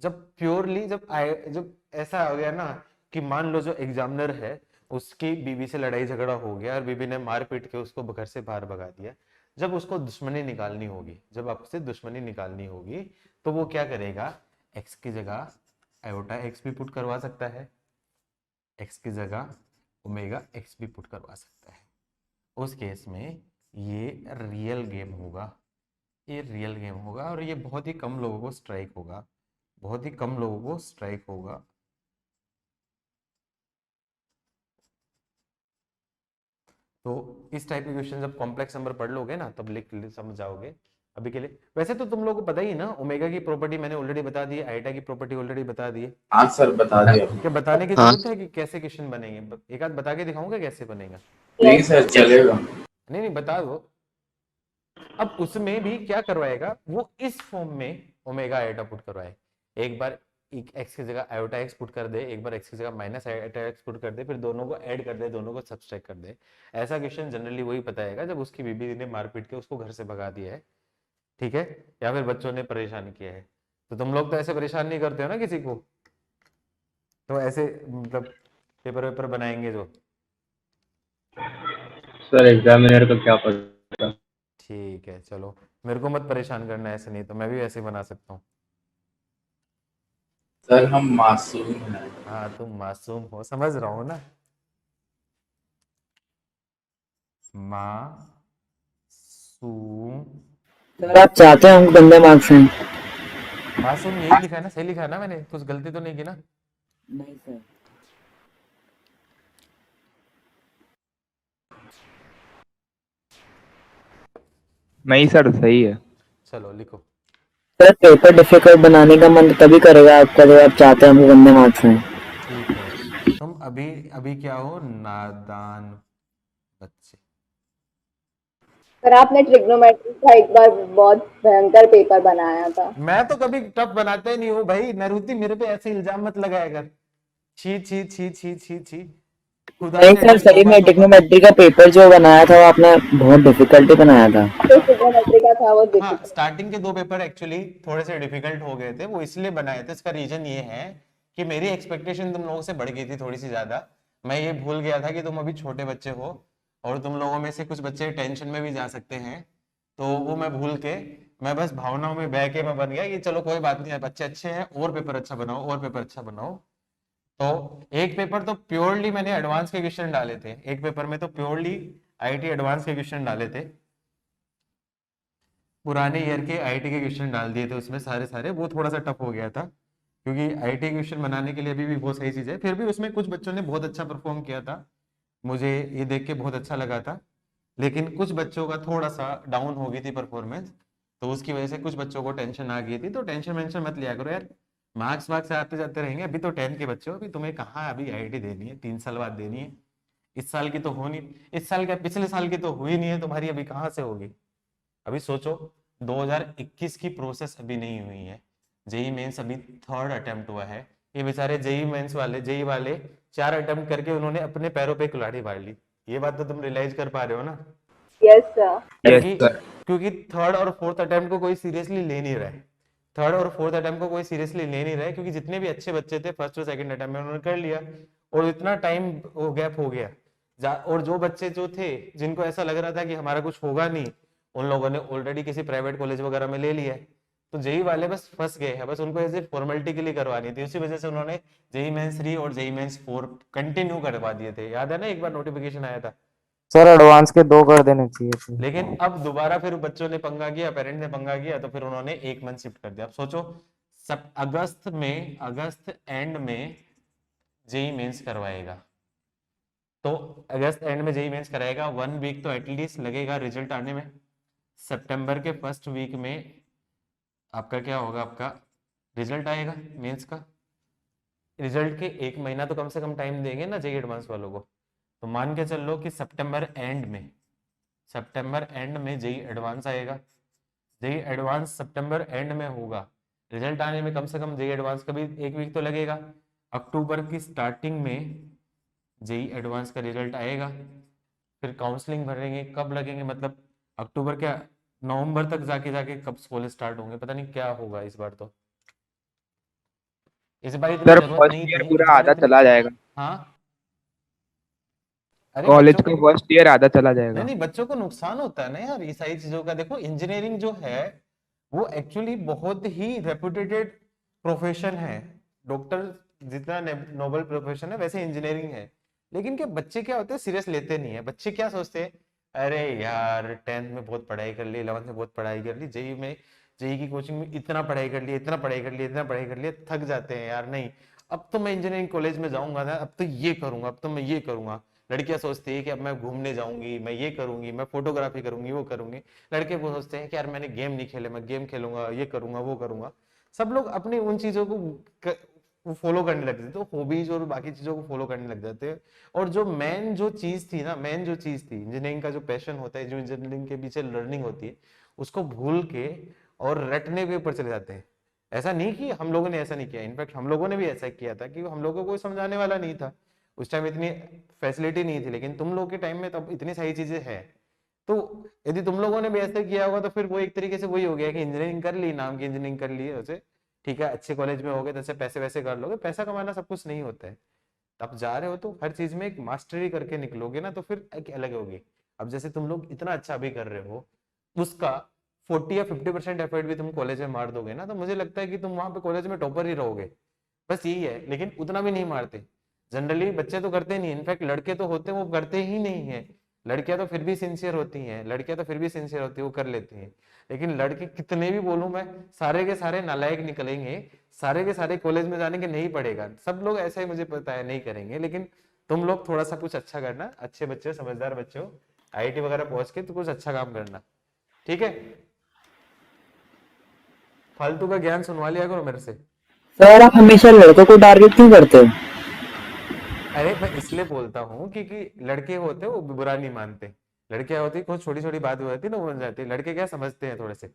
जब प्योरली, जब ऐसा हो गया ना कि मान लो जो एग्जामिनर है उसकी बीवी से लड़ाई झगड़ा हो गया और बीवी ने मार पीट के उसको घर से बाहर भगा दिया। जब उसको दुश्मनी निकालनी होगी, जब आपसे दुश्मनी निकालनी होगी, तो वो क्या करेगा? एक्स की जगह आयोटा एक्स भी पुट करवा सकता है, एक्स की जगह ओमेगा एक्स भी पुट करवा सकता है। उस केस में ये रियल गेम होगा, ये रियल गेम होगा, और ये बहुत ही कम लोगों को स्ट्राइक होगा, बहुत ही कम लोगों को स्ट्राइक होगा। तो इस टाइप के क्वेश्चन जब कॉम्प्लेक्स नंबर पढ़ लोगे ना, तब लिख समझ जाओगे अभी के लिए। वैसे तो तुम लोगों को पता ही है ना, ओमेगा की प्रॉपर्टी मैंने ऑलरेडी बता दी है, आईटा की प्रॉपर्टी ऑलरेडी बता दी है। हाँ सर बता दिया। क्या बताने की हाँ जरूरत है कि कैसे क्वेश्चन बनेंगे? एक आध बता के दिखाऊंगा कैसे बनेगा। नहीं सर चलेगा। नहीं नहीं बता दो। अब उसमें भी क्या करवाएगा वो, इस फॉर्म में ओमेगा आयोटा पुट करवाए। एक बार एक्स की जगह आयोटा एक्स पुट कर दे, एक बार एक्स की जगह माइनस आयोटा एक्स पुट कर दे, फिर दोनों को ऐड कर दे, दोनों को सब्सट्रैक्ट कर दे। ऐसा क्वेश्चन जनरली वही बताएगा जब उसकी बीबी ने मार पीट के उसको घर से भगा दिया है, ठीक है, या फिर बच्चों ने परेशान किया है। तो तुम लोग तो ऐसे परेशान नहीं करते हो ना किसी को, तो ऐसे मतलब पेपर वेपर बनाएंगे जो। सर एग्जामिनर को क्या पता। ठीक है चलो, मेरे को मत परेशान करना, ऐसे नहीं तो मैं भी वैसे बना सकता हूँ। सर हम मासूम हैं। हाँ तुम मासूम हो, समझ रहा हूँ ना। मासूम। सर आप चाहते हैं हम गंदे मार्क्स हैं? मासूम यही लिखा है ना, सही लिखा है ना, मैंने कुछ गलती तो नहीं की ना? नहीं सर। नहीं सर सही है। चलो लिखो। सर पेपर डिफिकल्ट बनाने का मन तभी करेगा आपका जब आप चाहते हैं हम गंदे मार्क्स हैं। ठीक है, तुम अभी अभी क्या हो, नादान बच्चे। सर आपने ट्रिग्नोमेट्री का एक बार बहुत भयंकर पेपर बनाया था। मैं तो कभी टफ बनाते ही नहीं हूँ भाई, नरूति मेरे पे ऐसे इल्जाम मत लगाया कर। छी छी छी छी छी छी, खुदा नहीं से सर डर, सही तौबा में तौबा। ट्रिग्नोमेट्री का पेपर जो बनाया था वो आपने बहुत डिफिकल्टी बनाया था। तो ट्रिग्नोमेट्री का था वो हाँ डिफिकल्ट। स्टार्टिंग के दो पेपर एक्चुअली थोड़े से डिफिकल्ट हो गए थे, वो इसलिए बनाए थे, इसका रीजन ये है कि मेरी एक्सपेक्टेशन तुम लोगों से बढ़ गई थी थोड़ी सी ज्यादा। मैं ये भूल गया था कि तुम अभी छोटे बच्चे हो और तुम लोगों में से कुछ बच्चे टेंशन में भी जा सकते हैं, तो वो मैं भूल के, मैं बस भावनाओं में बह के मैं बन गया कि चलो कोई बात नहीं, बच्चे अच्छे हैं और पेपर अच्छा बनाओ और पेपर अच्छा बनाओ। तो एक पेपर तो प्योरली मैंने एडवांस के क्वेश्चन डाले थे, एक पेपर में तो प्योरली आईटी एडवांस के क्वेश्चन डाले थे, पुराने ईयर के आईटी के क्वेश्चन डाल दिए थे उसमें सारे सारे। वो थोड़ा सा टफ हो गया था क्योंकि आईटी क्वेश्चन बनाने के लिए अभी भी बहुत सही चीज़ है, फिर भी उसमें कुछ बच्चों ने बहुत अच्छा परफॉर्म किया था, मुझे ये देख के बहुत अच्छा लगा था। लेकिन कुछ बच्चों का थोड़ा सा डाउन हो गई थी परफॉर्मेंस, तो उसकी वजह से कुछ बच्चों को टेंशन आ गई थी। तो टेंशन वेंशन मत लिया करो यार, मार्क्स वार्क्स आते जाते रहेंगे। अभी तो 10 के बच्चे हो, अभी तुम्हें कहाँ अभी आईआईटी देनी है, 3 साल बाद देनी है। इस साल की तो हो नहीं, इस साल क्या पिछले साल की तो हुई नहीं है तुम्हारी, अभी कहाँ से होगी? अभी सोचो 2021 की प्रोसेस अभी नहीं हुई है, जेई मेंस अभी थर्ड अटेम्प्ट हुआ है। ये बेचारे जेई मेंस वाले, जेई वाले 4 अटेम्प्ट करके उन्होंने अपने पैरों पे कुल्हाड़ी मार ली। ये बात तो तुम रियलाइज कर पा रहे हो ना? Yes sir. यस क्योंकि सर। क्योंकि थर्ड और फोर्थ अटेम्प्ट को कोई सीरियसली ले नहीं रहा है, थर्ड और फोर्थ अटेम्प्ट को कोई सीरियसली ले नहीं रहा है, क्योंकि जितने भी अच्छे बच्चे थे फर्स्ट और सेकंड अटेम्प्ट में उन्होंने कर लिया और इतना टाइम गैप हो गया। और जो बच्चे जो थे जिनको ऐसा लग रहा था कि हमारा कुछ होगा नहीं, उन लोगों ने ऑलरेडी किसी प्राइवेट कॉलेज वगैरह में ले लिया है। तो जेई वाले बस फंस गए हैं, बस उनको ऐसे फॉर्मेलिटी के लिए करवानी थी, उसी वजह से उन्होंने जेई मेंस 3 और जेई मेंस 4 कंटिन्यू करवा दिए थे। याद है ना, एक बार नोटिफिकेशन आया था। सर एडवांस के 2 कर देने चाहिए थे। लेकिन अब दोबारा फिर बच्चों ने पंगा किया, पेरेंट ने पंगा किया, तो फिर उन्होंने 1 मंथ शिफ्ट कर दिया। अब सोचो सब अगस्त एंड में जेई मेंस करवाएगा, तो अगस्त एंड में जेई मेंस कराएगा, 1 वीक तो एटलीस्ट लगेगा रिजल्ट आने में। सितंबर के फर्स्ट वीक में आपका क्या होगा, आपका रिजल्ट आएगा मेंस का। रिजल्ट के 1 महीना तो कम से कम टाइम देंगे ना जेई एडवांस वालों को। तो मान के चल लो कि सितंबर एंड में जेई एडवांस आएगा, जेई एडवांस सितंबर एंड में होगा, रिजल्ट आने में कम से कम जेई एडवांस का भी 1 वीक तो लगेगा। अक्टूबर की स्टार्टिंग में जेई एडवांस का रिजल्ट आएगा, फिर काउंसलिंग भरेंगे, कब लगेंगे मतलब अक्टूबर क्या नवंबर तक जाके जाके कब कॉलेज स्टार्ट होंगे, पता नहीं क्या होगा इस बार। तो इस बार इतनी सर जरूरत फर्स्ट नहीं ईयर थी, इस पूरा बार आधा इतनी। चला जाएगा। हाँ अरे कॉलेज बच्चों का को, फर्स्ट ईयर आधा चला नहीं जाएगा। नहीं बच्चों को नुकसान होता है ना यार ये सारी चीजों का। देखो इंजीनियरिंग जो है वो एक्चुअली बहुत ही रेपुटेटेड प्रोफेशन है। डॉक्टर जितना नोबल प्रोफेशन है वैसे इंजीनियरिंग है। लेकिन क्या बच्चे क्या होते हैं, सीरियस लेते नहीं है। बच्चे क्या सोचते हैं, अरे यार 10th में बहुत पढ़ाई कर ली, 11th में बहुत पढ़ाई कर ली, जेई की कोचिंग में इतना पढ़ाई कर लिया, इतना पढ़ाई कर लिया, इतना पढ़ाई कर लिया, थक जाते हैं यार। नहीं अब तो मैं इंजीनियरिंग कॉलेज में जाऊंगा ना, अब तो ये करूंगा, अब तो मैं ये करूंगा, लड़कियां सोचती है कि अब मैं घूमने जाऊंगी, मैं ये करूंगी, मैं फोटोग्राफी करूंगी, वो करूंगी। लड़के वो सोचते हैं कि यार मैंने गेम नहीं खेले, मैं गेम खेलूंगा, ये करूंगा, वो करूंगा। सब लोग अपनी उन चीजों को वो फॉलो करने लगते थे, तो हॉबीज और बाकी चीजों को फॉलो करने लग जाते हैं। और जो मेन जो चीज थी ना, मेन जो चीज थी इंजीनियरिंग का, जो पैशन होता है, जो इंजीनियरिंग के पीछे लर्निंग होती है, उसको भूल के और रटने के ऊपर चले जाते हैं। ऐसा नहीं कि हम लोगों ने ऐसा नहीं किया, इनफैक्ट हम लोगों ने भी ऐसा किया था कि हम लोगों को कोई समझाने वाला नहीं था, उस टाइम इतनी फैसिलिटी नहीं थी। लेकिन तुम लोग के टाइम में तब इतनी सारी चीजें हैं, तो यदि तुम लोगों ने भी ऐसा किया होगा तो फिर वो एक तरीके से वही हो गया कि इंजीनियरिंग कर ली, नाम की इंजीनियरिंग कर ली है उसे, ठीक है, अच्छे कॉलेज में हो गए, जैसे पैसे वैसे कर लोगे। पैसा कमाना सब कुछ नहीं होता है। आप जा रहे हो तो हर चीज में एक मास्टरी करके निकलोगे ना, तो फिर एक अलग होगी। अब जैसे तुम लोग इतना अच्छा भी कर रहे हो, उसका 40 या 50% एफर्ट भी तुम कॉलेज में मार दोगे ना, तो मुझे लगता है कि तुम वहां पे कॉलेज में टॉपर ही रहोगे। बस यही है, लेकिन उतना भी नहीं मारते। जनरली बच्चे तो करते नहीं, इनफैक्ट लड़के तो होते हैं वो करते ही नहीं है। लड़कियां तो फिर भी सिंसियर होती हैं, लड़कियां तो फिर भी सिंसियर होती है, वो कर लेती हैं। लेकिन लड़के कितने भी बोलूं मैं, सारे के सारे नालायक निकलेंगे, सारे के सारे कॉलेज में जाने के नहीं पड़ेगा, सब लोग ऐसा ही मुझे पता है नहीं करेंगे। लेकिन तुम लोग थोड़ा सा कुछ अच्छा करना, अच्छे बच्चे हो, समझदार बच्चे हो, आईआईटी वगैरह पहुंच के तो कुछ अच्छा काम करना, ठीक है। फालतू का ज्ञान सुनवा लिया करो मेरे से। सर आप हमेशा लड़कों को टारगेट क्यों करते हो? अरे मैं इसलिए बोलता हूँ क्योंकि लड़के होते हैं वो बुरा नहीं मानते, लड़कियां होती कुछ छोटी छोटी बात हो जाती है ना, वो बन जाती है। लड़के क्या समझते हैं थोड़े से,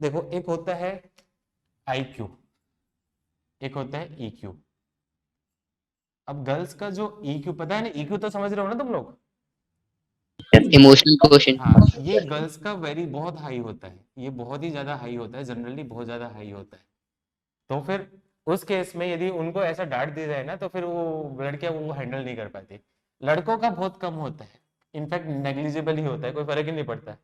देखो एक होता है आईक्यू, एक होता है ईक्यू। अब गर्ल्स का जो ईक्यू पता है ना, ईक्यू तो समझ रहे हो ना तुम लोग? Emotional question. हाँ, ये गर्ल्स का वेरी बहुत हाई होता है, ये बहुत ही ज्यादा हाई होता है, जनरली बहुत ज्यादा हाई होता है। तो फिर उस केस में यदि उनको ऐसा डांट दिया जाए ना, तो फिर वो लड़कियां वो हैंडल नहीं कर पाती। लड़कों का बहुत कम होता है, इनफैक्ट नेग्लिजिबल ही होता है, कोई फर्क ही नहीं पड़ता है।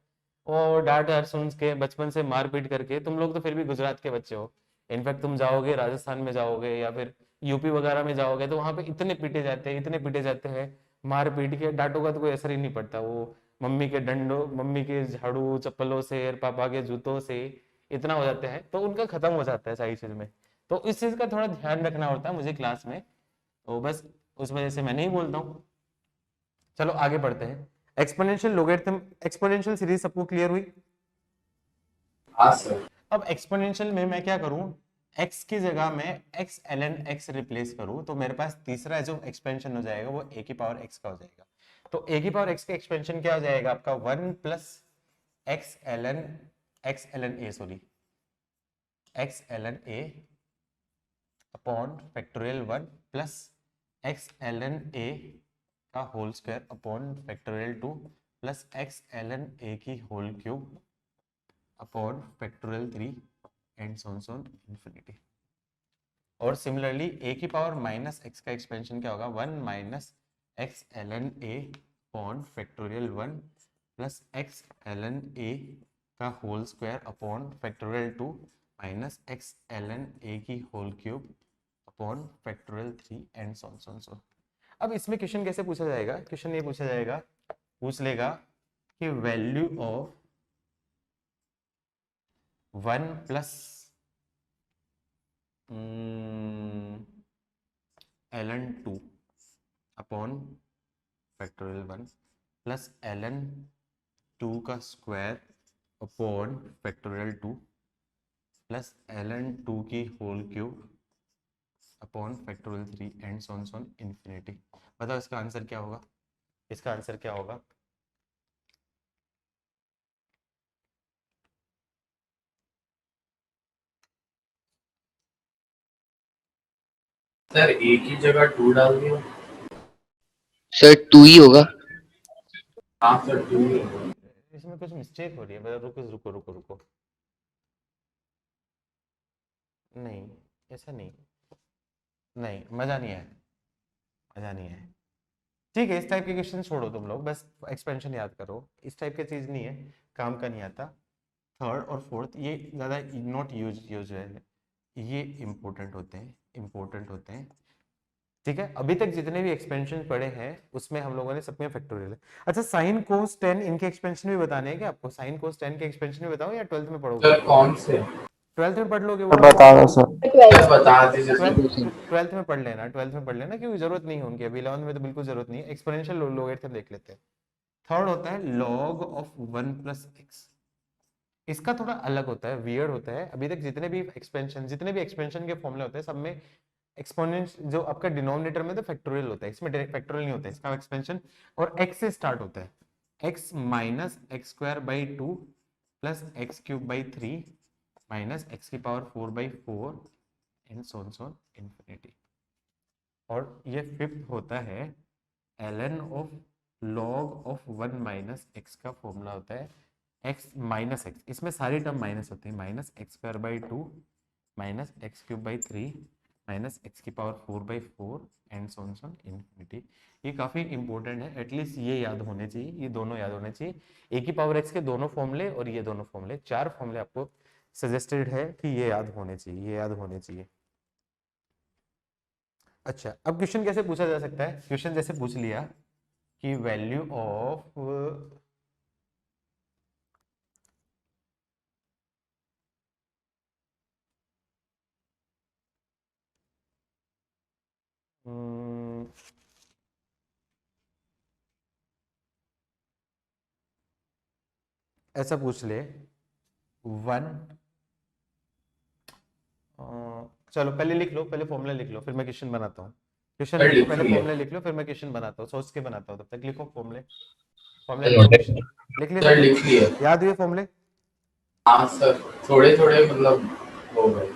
वो डांट हर सुन के बचपन से मार पीट करके, तुम लोग तो फिर भी गुजरात के बच्चे हो, इनफैक्ट तुम जाओगे राजस्थान में जाओगे या फिर यूपी वगैरह में जाओगे, तो वहां पे इतने पीटे जाते हैं, इतने पीटे जाते हैं, मार पीट के डांटों का तो कोई असर ही नहीं पड़ता। वो मम्मी के डंडों, मम्मी के झाड़ू चप्पलों से और पापा के जूतों से इतना हो जाता है, तो उनका खत्म हो जाता है सारी चीज में। तो इस चीज का थोड़ा ध्यान रखना होता है मुझे क्लास में, तो बस उस वजह से मैं नहीं बोलता हूँ। चलो आगे बढ़ते हैं। एक्सपोनेंशियल लोगरिथम, एक्सपोनेंशियल सीरीज सबको क्लियर हुई? हाँ सर। अब एक्सपोनेंशियल में मैं क्या करूं, x की जगह में x ln x रिप्लेस करूं, तो मेरे पास तीसरा जो एक्सपेंशन हो जाएगा वो a की पावर x का हो जाएगा। तो a की पावर x का एक्सपेंशन क्या हो जाएगा आपका, 1 plus x ln a, sorry x ln a upon factorial 1 plus x ln a का whole square upon factorial 2 plus x ln a की whole cube upon factorial 3 and so on infinity. और similarly a की power minus x का expansion क्या होगा, 1 minus x ln a upon factorial 1 plus x ln a का whole square upon factorial 2 minus x ln a की whole cube upon factorial 3 and so on. अब इसमें question कैसे पूछा जाएगा, क्वेश्चन ये पूछा जाएगा, पूछ लेगा कि value of 1 plus ln 2 upon factorial 1 plus ln 2 का square upon factorial 2 plus ln 2 की whole cube upon factorial 3 and so on infinity. बताओ इसका आंसर क्या होगा, इसका आंसर क्या होगा? सर ए की जगह 2 डाल दिया। सर 2 ही होगा। हाँ सर 2 ही होगा। इसमें कुछ मिस्टेक हो रही है, रुको रुको रुको रुको, नहीं ऐसा नहीं, नहीं मजा नहीं आया, मजा नहीं आया। ठीक है, इस टाइप के क्वेश्चन छोड़ो तुम लोग, बस एक्सपेंशन याद करो, इस टाइप की चीज नहीं है, काम का नहीं आता। थर्ड और फोर्थ ये ज्यादा नॉट यूज है, ये इंपॉर्टेंट होते हैं, इंपॉर्टेंट होते हैं, ठीक है। अभी तक जितने भी एक्सपेंशन पढ़े हैं उसमें हम लोगों ने सब में फैक्टोरियल है। अच्छा साइन कोस 10 इनके एक्सपेंशन भी बताने हैं क्या आपको? साइन कोस 10 के एक्सपेंशन भी बताओ या 12th में पढ़ोगे? सर कौन से? ट्वेल्थ में पढ़ लोगे वो सर वाला बता दो क्वेश्चन? सर। सर 12 बता दीजिए सर। ट्वेल्थ में पढ़ लेना, ट्वेल्थ में पढ़ लेना, क्योंकि जरूरत नहीं है उनकी अभी, 11th में तो बिल्कुल जरूरत नहीं है। एक्सपोनेंशियल लोगरिथम देख लेते हैं। थर्ड होता है log ऑफ 1 प्लस एक्स। इसका थोड़ा अलग होता है, वियर्ड होता है। अभी तक जितने भी एक्सपेंशन के फॉर्मूले होते हैं सब में एक्सपोनेंट जो आपका डिनोमिनेटर में तो फैक्टोरियल होता है, इसमें डायरेक्ट फैक्टोरियल नहीं होता है, इसका एक्सपेंशन और x से स्टार्ट होता है। x minus x square by 2 plus x cube by 3 minus x की power 4 by 4 and so on infinity. और ये फिफ्थ होता है ln of log of 1 minus x का फॉर्मूला होता है x माइनस एक्स, इसमें सारी टर्म माइनस होती है, minus x square by 2 minus x cube by 3 minus x की power 4 by 4 and so on infinity. ये काफ़ी इंपॉर्टेंट है, एटलीस्ट ये याद होने चाहिए, ये दोनों याद होने चाहिए। ए की पावर एक्स के दोनों फॉर्मूले और ये दोनों फॉर्मूले, 4 फॉर्मूले आपको सजेस्टेड है कि ये याद होने चाहिए, ये याद होने चाहिए। अच्छा, अब क्वेश्चन कैसे पूछा जा सकता है? क्वेश्चन जैसे पूछ लिया कि वैल्यू ऑफ ऐसा पूछ ले 1, चलो पहले लिख लो, पहले फॉर्मूला लिख लो, फिर मैं क्वेश्चन बनाता हूँ। क्वेश्चन सर लिख लो, लिख पहले लिया। फॉर्मूला लिख लो, फिर मैं क्वेश्चन बनाता हूँ, सोच के बनाता हूँ, तब तक लिखो फॉर्मूले, फॉर्मूले लिखो, क्वेश्चन लिख लिए सर सबने? लिख लिया। याद हुए फॉर्मूले? हाँ सर, थोड़े थोड़े मतलब हो गए।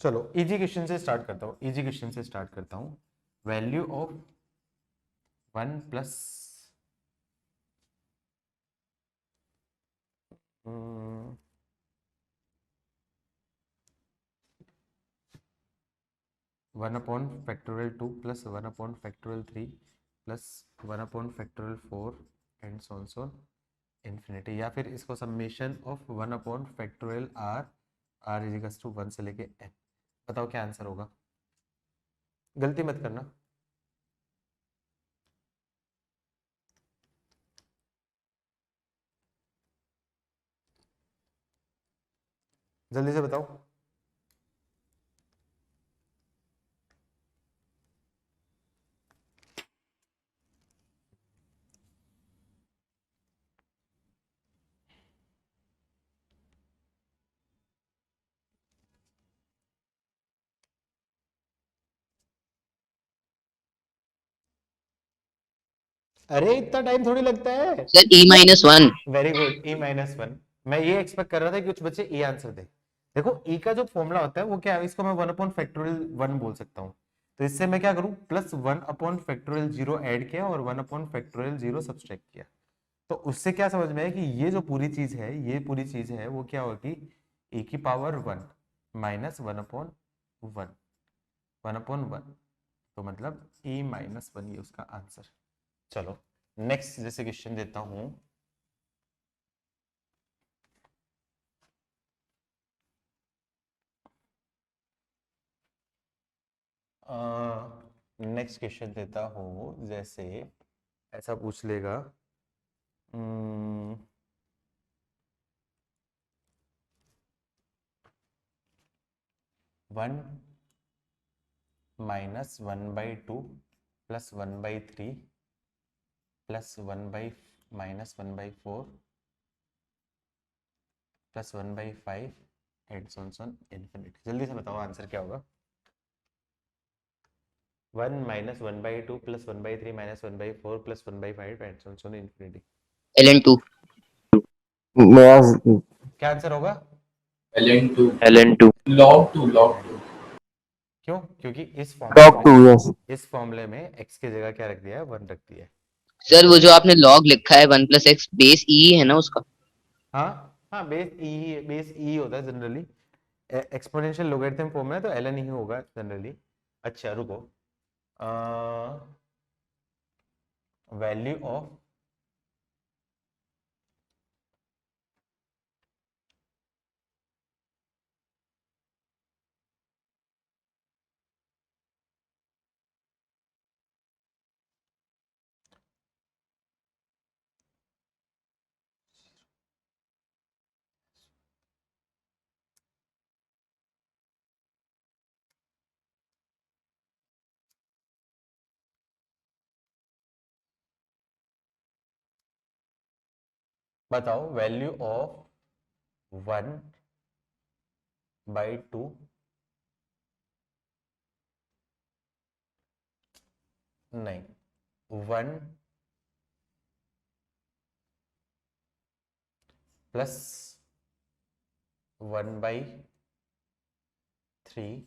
चलो इजी क्वेश्चन से स्टार्ट करता हूँ, इजी क्वेश्चन से स्टार्ट करता हूँ। Value of 1 plus 1 upon factorial 2 plus 1 upon factorial 3 plus 1 upon factorial 4 and so on infinity, या फिर इसको summation of 1 upon factorial R is equals to 1 से लेके एन। बताओ क्या आंसर होगा, गलती मत करना। जल्दी से बताओ। अरे इतना टाइम थोड़ी लगता है। Sir E-1। Very good, E minus one. मैं ये एक्सपेक्ट कर रहा था कि कुछ बच्चे ए आंसर दे। देखो ई का जो फॉर्मूला होता है वो क्या है, इसको मैं 1 अपॉन फैक्टोरियल 1 बोल सकता हूँ। तो इससे मैं क्या करूँ, प्लस 1 अपॉन फैक्टोरियल 0 ऐड किया और 1 अपॉन फैक्टोरियल 0 सब्सट्रैक्ट किया। तो उससे क्या समझ में है कि ये जो पूरी चीज है, ये पूरी चीज है वो क्या होगी, ए की पावर 1 माइनस 1 अपॉन 1, 1 अपॉन 1। तो मतलब ई माइनस 1 ये उसका आंसर। चलो नेक्स्ट जैसे क्वेश्चन देता हूं। नेक्स्ट क्वेश्चन देता हूं, जैसे ऐसा पूछ लेगा 1 minus 1/2 plus 1/3 plus 1/-1/4 plus 1/5 and so on infinity. जल्दी से बताओ आंसर क्या होगा। 1 minus 1/2 plus 1/3 minus 1/4 plus 1/5 and so on infinity. LN2। मेरा क्या आंसर होगा? ln2। LN2। log2 log2। क्यों? क्योंकि log 2 यस। इस फॉर्मूले में x की जगह क्या रख दिया है, 1 रख दिया है। सर वो जो आपने लॉग लिखा है 1+x बेस E है ना उसका? हाँ हाँ, बेस ई होता है जनरली। एक्सपोनेंशियल लोगरिथम फॉर्म में तो ln ही होगा जनरली। अच्छा रुको, वैल्यू ऑफ बताओ वैल्यू ऑफ 1/2 नहीं 1 plus 1/3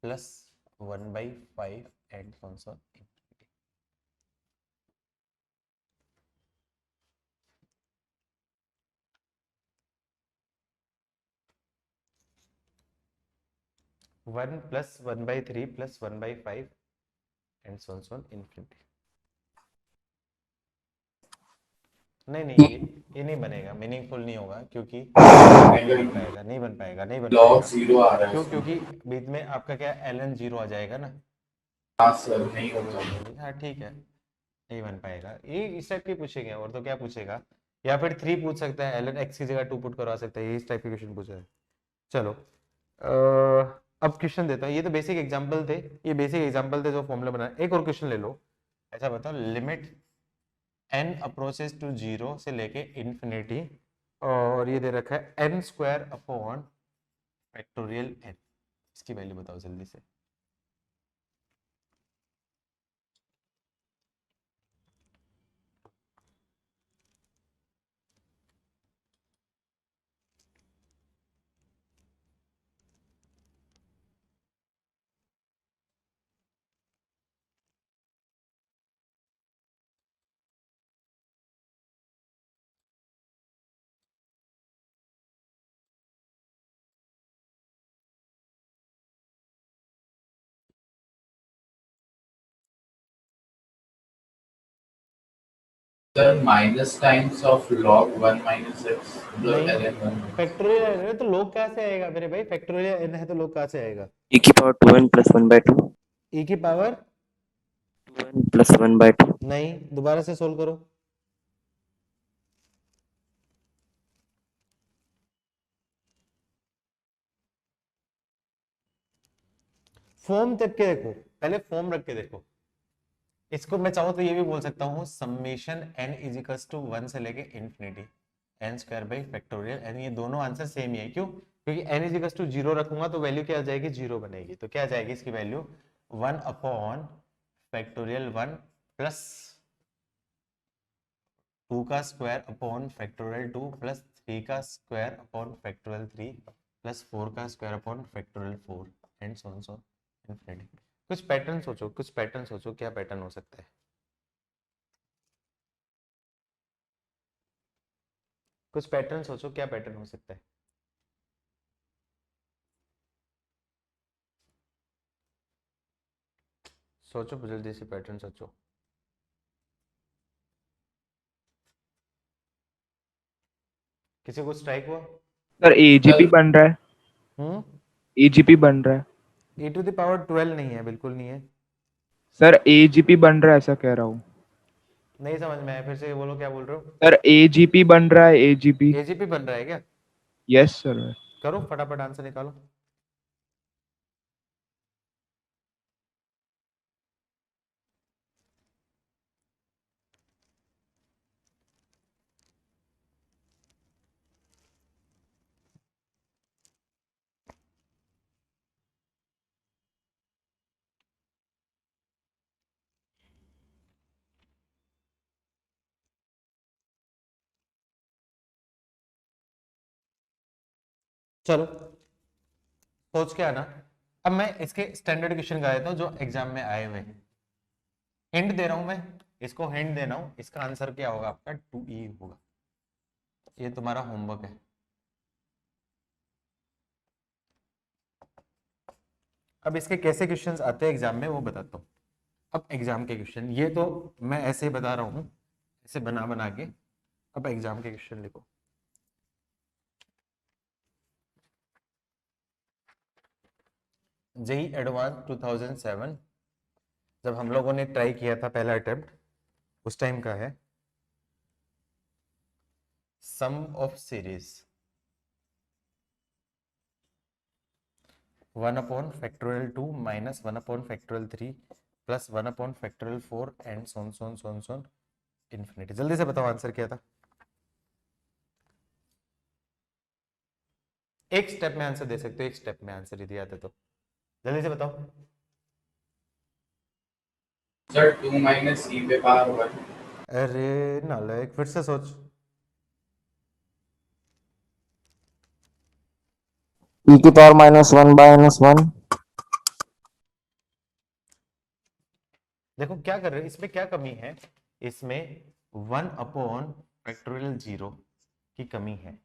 plus 1/5 and so on so on. One plus 1/3 plus 1/5 and so on so on infinity. नहीं ये नहीं बनेगा, मीनिंगफुल नहीं होगा क्योंकि नहीं बन पाएगा, नहीं बन पाएगा, नहीं बन लॉग पाएगा। जीरो आ रहा है क्यों? उसमें। क्योंकि बीच में आपका क्या ln 0 आ जाएगा ना। हाँ सर, नहीं होगा। हाँ ठीक है, नहीं बन पाएगा। ये इस टाइप के पूछेगा, और तो क्या पूछेगा, या फिर 3 पूछ सकता है, ln x की जगह 2 पुट करवा सकता है, ये इस टाइप के क्वेश्चन पूछा है। चलो अब क्वेश्चन देता हूँ। ये तो बेसिक एग्जांपल थे, ये बेसिक एग्जांपल थे जो फॉर्मूला बनाया। एक और क्वेश्चन ले लो। ऐसा बताओ लिमिट n अप्रोचेस टू 0 से लेके इन्फिनिटी, और ये दे रखा है n² अपॉन फैक्टोरियल n। इसकी वैल्यू बताओ जल्दी से। Sir minus times of log 1 minus x नहीं, ln 1 फैक्टोरियल n है तो लोग कहाँ से आएगा मेरे भाई? फैक्टोरियल n है तो लोग कहाँ से आएगा? e की पावर 2n plus 1/2 e की पावर 2n plus 1/2 नहीं, दोबारा से सोल्व करो। फॉर्म तक के देखो, पहले फॉर्म रख के देखो। इसको मैं चाहूँ तो ये भी बोल सकता हूँ summation n is equals to 1 से लेके infinity n² by factorial n। ये दोनों आंसर सेम ही है। क्यों? क्योंकि n इज इक्वल्स टू 0 रखूंगा तो वैल्यू क्या आ जाएगी? 0 बनेगी। तो क्या आ जाएगी इसकी वैल्यू? 1 अपॉन फैक्टोरियल 1 प्लस 2 का स्क्वायर अपॉन फैक्टोरियल 2 प्लस 3 का स्क्वायर अपॉन फैक्टोरियल 3 प्लस 4 का square upon factorial 4 and so on infinity. कुछ पैटर्न सोचो, कुछ पैटर्न सोचो, क्या पैटर्न हो सकता है? कुछ पैटर्न सोचो, क्या पैटर्न हो सकता है? सोचो जल्दी से, पैटर्न सोचो। किसी को स्ट्राइक हुआ? सर एजीपी बन रहा है, एजीपी बन रहा है। e टू द पावर 12 नहीं है, बिल्कुल नहीं है। सर एजीपी बन रहा है, ऐसा कह रहा हूँ। नहीं समझ में आया, फिर से बोलो क्या बोल रहे हो? सर एजीपी बन रहा है, एजीपी। एजीपी बन रहा है क्या? Yes sir. करो फटाफट आंसर निकालो। चलो सोच के आना। अब मैं इसके स्टैंडर्ड क्वेश्चन का देता हूँ जो एग्जाम में आए हुए हैं। हिंट दे रहा हूं मैं, इसको हिंट देना हूं। इसका आंसर क्या होगा आपका? 2e होगा। ये तुम्हारा होमवर्क है। अब इसके कैसे क्वेश्चंस आते हैं एग्जाम में वो बताता हूँ। अब एग्जाम के क्वेश्चन, ये तो मैं ऐसे ही बता रहा हूँ, ऐसे बना बना के। अब एग्जाम के क्वेश्चन लिखो। जेई एडवांस 2007 जब हम लोगों ने ट्राई किया था पहला अटेम्प्ट, उस टाइम का है। Sum of series 1 upon factorial 2 minus 1 upon factorial 3 plus 1 upon factorial 4 and so on so on so on so on infinity. जल्दी से बताओ आंसर क्या था? एक स्टेप में आंसर दे सकते हो, एक स्टेप में आंसर यदि आता तो जल्दी से बताओ। सर 2 माइनस ई पे पावर 1। अरे नालायक, फिर से सोच। e की पावर -1 by -1। देखो क्या कर रहे हैं, इसमें क्या कमी है, इसमें 1/(0) की कमी है,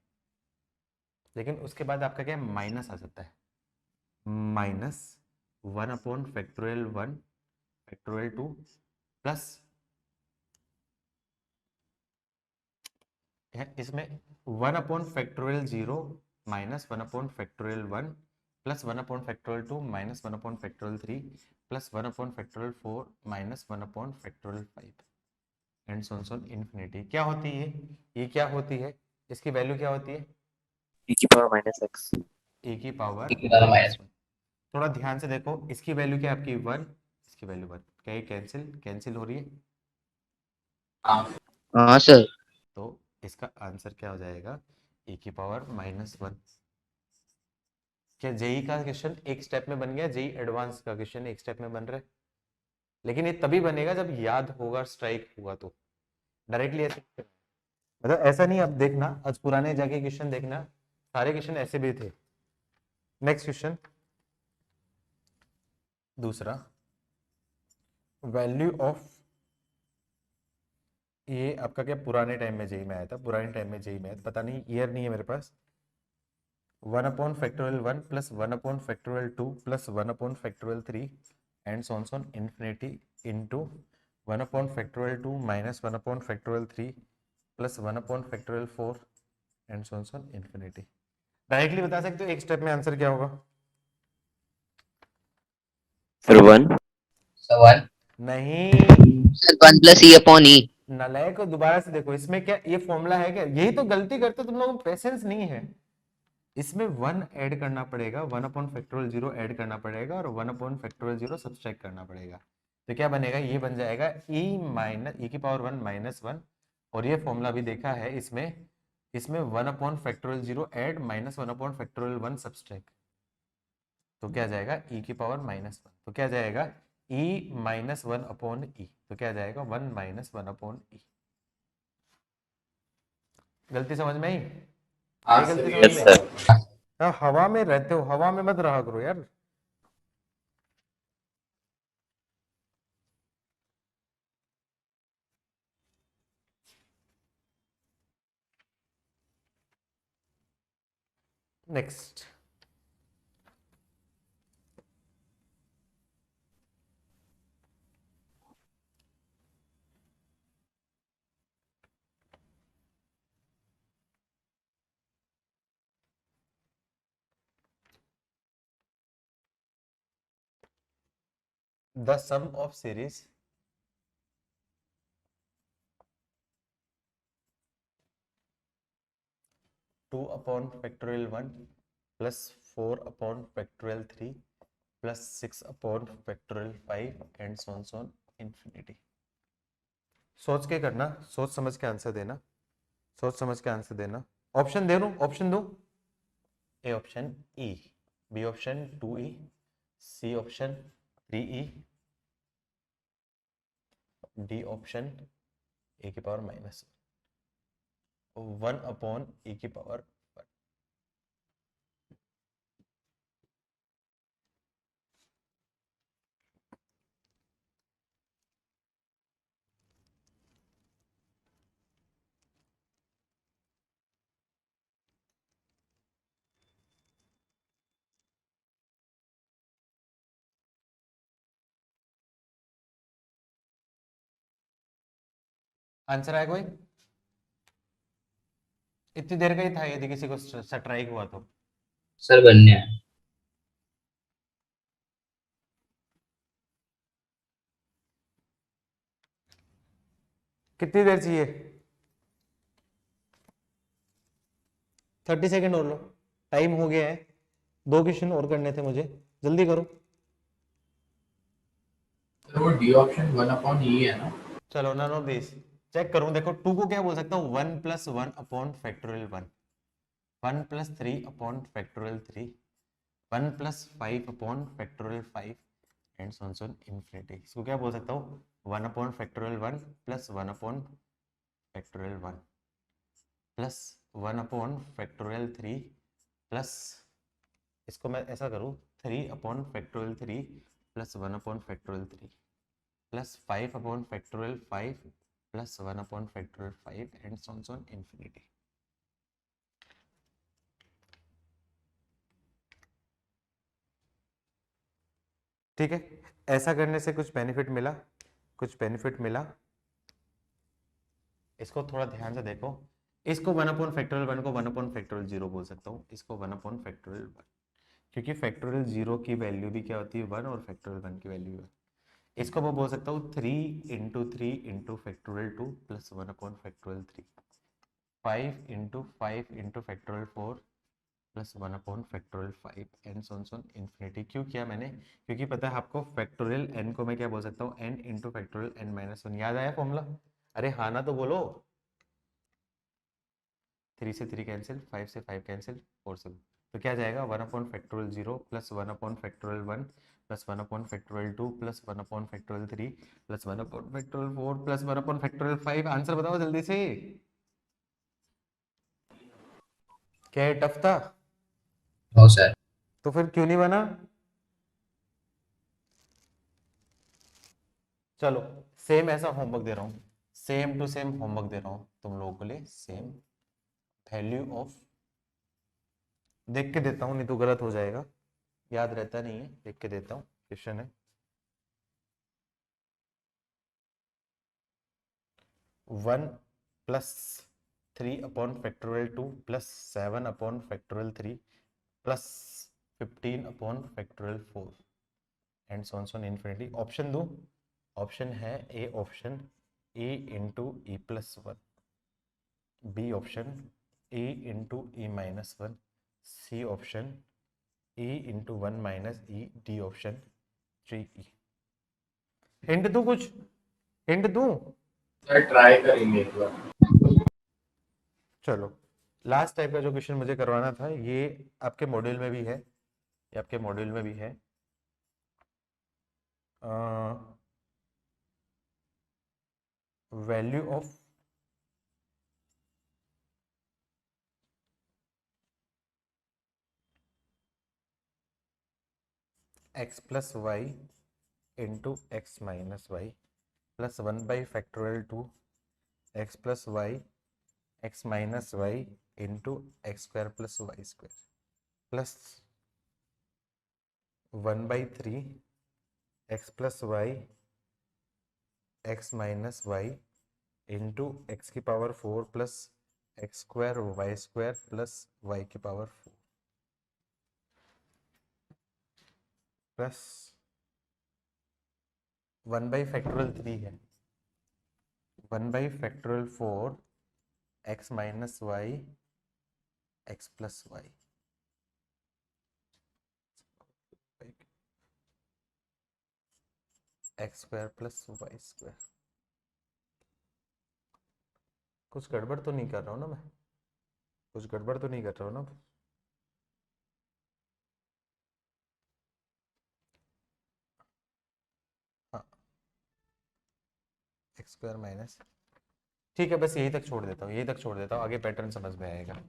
लेकिन उसके बाद आपका क्या माइनस आ जाता है, -1/(1)(1)(2) प्लस इसमें 1/(0) -1/(1) plus 1/(2) -1/(3) plus 1/(4) -1/(5) and so on infinity. क्या होती है ये, क्या होती है, इसकी वैल्यू क्या होती है, e की पावर -x। ए की पावर -1। -1। थोड़ा ध्यान से देखो, इसकी वैल्यू क्या है आपकी 1, इसकी वैल्यू 1, क्या ये कैंसिल कैंसिल हो रही है, हाँ हाँ सर। तो इसका आंसर क्या हो जाएगा, ए की पावर -1। क्या जेई का क्वेश्चन एक स्टेप में बन गया, जेई एडवांस का क्वेश्चन एक स्टेप में बन रहा है, लेकिन ये तभी बनेगा जब याद होगा, स्ट्राइक हुआ तो डायरेक्टली ऐसे मतलब ऐसा नहीं। अब देखना, आज पुराने जाके क्वेश्चन देखना, सारे क्वेश्चन ऐसे भी थे। नेक्स्ट क्वेश्चन दूसरा, वैल्यू ऑफ, ये आपका क्या पुराने टाइम में जेई में आया था, पुराने टाइम में जेई में आया था, पता नहीं ईयर नहीं है मेरे पास। 1/(1) plus 1/(2) plus 1/(3) and so on infinity into 1/(2) minus 1/(3) plus 1/(4) and so on infinity. Directly बता सकते हो एक स्टेप में आंसर क्या होगा, फिर 1। सर 1। नहीं सर 1 + e/e। नालायक को दोबारा से देखो, इसमें क्या ये फॉर्मूला है क्या, यही तो गलती करते हो तुम लोगों को, पेशेंस नहीं है। इसमें 1 ऐड करना पड़ेगा, 1/(0) ऐड करना पड़ेगा और 1/(0) सब्सट्रैक्ट करना पड़ेगा, तो क्या बनेगा, ये बन जाएगा e की पावर 1 -1। और ये फॉर्मूला भी देखा है, इसमें 1/(0) ऐड माइनस 1/(1) सब्सट्रैक्ट, तो क्या जाएगा e की पावर -1, तो क्या जाएगा e -1/e, तो क्या जाएगा 1 - 1/e। गलती समझ में आई, हाँ आई सर गलती समझ यस में। सर। हाँ, हवा में रहते हो, हवा में मत रहा करो यार। Next, the sum of series (2/(1) plus 4/(3) plus 6/(5) and so on infinity. सोच के करना, सोच समझ के आंसर देना, सोच समझ के आंसर देना। ऑप्शन दे दूं, ऑप्शन दो, A option E, B option 2e, C option 3e, D option A की पावर -1/e की पावर 1। आंसर आया कोई, इतनी देर का ही था, यदि किसी को स्ट्राइक हुआ तो। सर बनने है। कितनी देर चाहिए, 30 सेकंड और लो, टाइम हो गया है, 2 क्वेश्चन और करने थे मुझे, जल्दी करो। सर वो डी ऑप्शन 1/e है ना। चलो नन ऑफ दिस, चेक करूं, देखो 2 को क्या बोल सकता हूँ, 1 + 1/(1), 1 plus 3 upon factorial 3, 1 plus 5 upon factorial 5 and so on infinity. इसको क्या बोल सकता हूँ, 1 upon factorial 1 plus 1 upon factorial 1 plus 1 upon factorial 3 plus, इसको मैं ऐसा करूँ, 3 upon factorial 3 plus 1 upon factorial 3 plus 5 upon factorial 5 plus 1 upon factorial 5 and so on infinity. ठीक है, ऐसा करने से कुछ बेनिफिट मिला, कुछ बेनिफिट मिला। इसको थोड़ा ध्यान से देखो, इसको 1 अपॉन फैक्टोरियल 1 को 1 अपॉन फैक्टोरियल 0 बोल सकता हूँ, इसको 1 अपॉन फैक्टोरियल 1, क्योंकि फैक्टोरियल 0 की वैल्यू भी क्या होती है 1 और फैक्टोरियल 1 की वैल्यू 1। इसको मैं बोल सकता हूँ 3 into 3 into factorial 2 plus 1 upon factorial 3, 5 into 5 into factorial 4 plus 1 upon factorial 5 and so on infinity. क्यों किया मैंने, क्योंकि पता है आपको फैक्टोरियल n को मैं क्या बोल सकता हूँ, n into factorial n minus 1। याद आया फॉर्मूला? अरे हाँ ना तो बोलो। 3 से 3 कैंसिल, 5 से 5 कैंसिल, 4 से, तो क्या जाएगा 1 upon factorial 0 plus 1 upon factorial 1 plus 1 upon factorial 2 plus 1 upon factorial 3 plus 1 upon factorial 4 plus 1 upon factorial 5। Answer बताओ जल्दी से। क्या टफ था? No sir. तो फिर क्यों नहीं बना? चलो सेम ऐसा होमवर्क दे रहा हूँ, सेम टू सेम होमवर्क दे रहा हूँ तुम लोगों के लिए। सेम वैल्यू ऑफ, देख के देता हूँ नहीं तो गलत हो जाएगा, याद रहता नहीं है, देख के देता हूँ। क्वेश्चन है 1 plus 3 upon factorial 2 plus 7 upon factorial 3 plus 15 upon factorial 4 and so on infinity. Option दूं? ऑप्शन है A option e into E plus 1, B option e into E minus 1, C option e into 1 minus E, D option 3e। Hint दूं कुछ? Hint दूं? Sir try करेंगे एक बार। चलो last type का जो क्वेश्चन मुझे करवाना था, ये आपके मॉड्यूल में भी है, ये आपके मॉड्यूल में भी है। Value of x plus y into x minus y plus 1 by factorial 2 x plus y x minus y into x square plus Y square plus 1 by 3 x plus y x minus y into x की power 4 plus x square y square plus y की power 4 plus 1 by factorial 3 है, 1 by factorial 4 x minus y x plus y X square plus Y square. कुछ गड़बड़ तो नहीं कर रहा हूँ ना मैं? कुछ गड़बड़ तो नहीं कर रहा हूँ ना? हाँ, एक्स स्क्वायर माइनस, ठीक है बस यही तक छोड़ देता हूँ, यही तक छोड़ देता हूँ। आगे पैटर्न समझ में आएगा,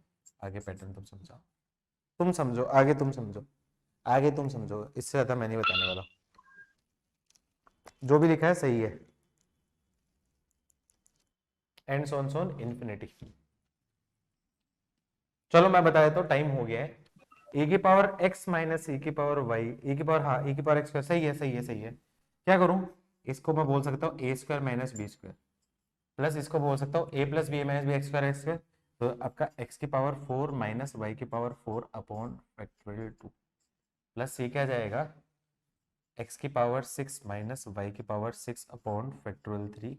आगे पैटर्न तुम समझाओ, तुम समझो आगे, तुम समझो आगे, तुम समझो, इससे ज़्यादा मैं नहीं बताने वाला। जो भी लिखा है सही है एंड सो ऑन इन्फिनिटी। चलो मैं बता देता हूँ, टाइम हो गया है। e की पावर x माइनस e की पावर y, e की पावर, हाँ e की पावर x स्क्वायर, सही है सही है सही है। क्या करूँ? इसको मैं बोल सकता हूँ a square minus B square plus इसको बोल सकता हूँ a plus B minus B X square. तो आपका x की पावर 4 माइनस y की पावर 4 अपॉन फैक्टोरियल 2 प्लस ये क्या जाएगा x की पावर 6 माइनस y की power 6 upon factorial 3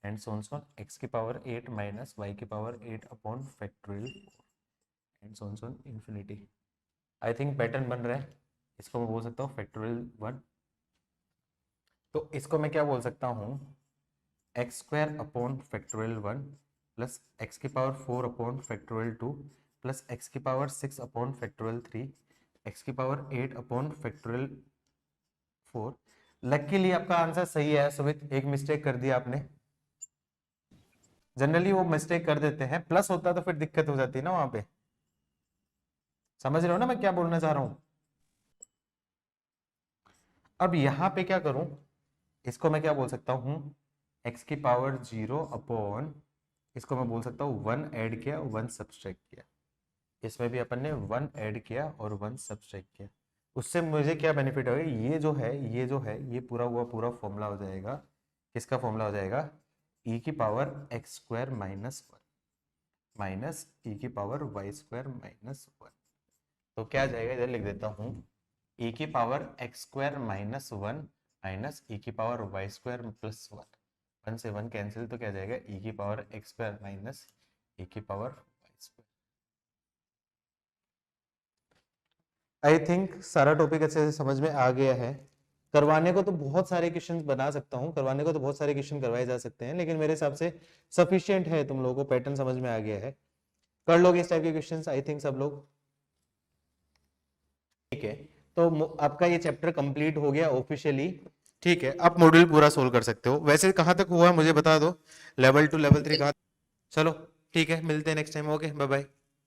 and so on x की पावर 8 माइनस y की power 8 upon factorial 4 and so on infinity. I think pattern बन रहा है। इसको मैं बोल सकता हूँ फैक्टोरियल 1। तो इसको मैं क्या बोल सकता हूँ, x square upon factorial 1 plus x की power 4 upon factorial 2 plus x की पावर 6 अपॉन फैक्टोरियल 3 एक्स की पावर 8 अपॉन फैक्टोरियल 4। लकीली आपका आंसर सही है सुमित, एक मिस्टेक कर दिया आपने। जनरली वो मिस्टेक कर देते हैं, प्लस होता तो फिर दिक्कत हो जाती है ना वहां पे। समझ रहे हो ना मैं क्या बोलना चाह रहा हूं। अब यहां पे क्या करूं, इसको मैं क्या बोल सकता हूं, x की पावर 0 अपॉन, इसको मैं बोल सकता हूं 1 ऐड किया 1 सब्सट्रैक्ट किया। इसमें भी अपन ने 1 ऐड किया और 1 सब्सट्रैक्ट किया। उससे मुझे क्या बेनिफिट होगा, ये पूरा हुआ पूरा फॉर्मूला हो जाएगा, किसका फॉर्मूला हो जाएगा, e की power x square minus 1 minus e की पावर y स्क्वायर माइनस 1। तो क्या जाएगा, इधर लिख देता हूँ, e की power x square minus 1 minus e की पावर y स्क्वायर प्लस 1। 1 से 1 कैंसिल, तो क्या जाएगा e की power x square minus e की power y square. I think सारा टॉपिक अच्छे से समझ में आ गया है। करवाने को तो बहुत सारे क्वेश्चन बना सकता हूँ, करवाने को तो बहुत सारे क्वेश्चन करवाए जा सकते हैं, लेकिन मेरे हिसाब से सफिशिएंट है, तुम लोगों को पैटर्न समझ में आ गया है, कर लोगे इस टाइप के क्वेश्चंस आई थिंक सब लोग। ठीक है, तो आपका ये चैप्टर कंप्लीट हो गया ऑफिशियली। ठीक है, आप मॉड्यूल पूरा सोल्व कर सकते हो। वैसे कहाँ तक हुआ मुझे बता दो, लेवल 2 लेवल 3 कहाँ। चलो ठीक है, मिलते हैं next time. Okay, bye bye.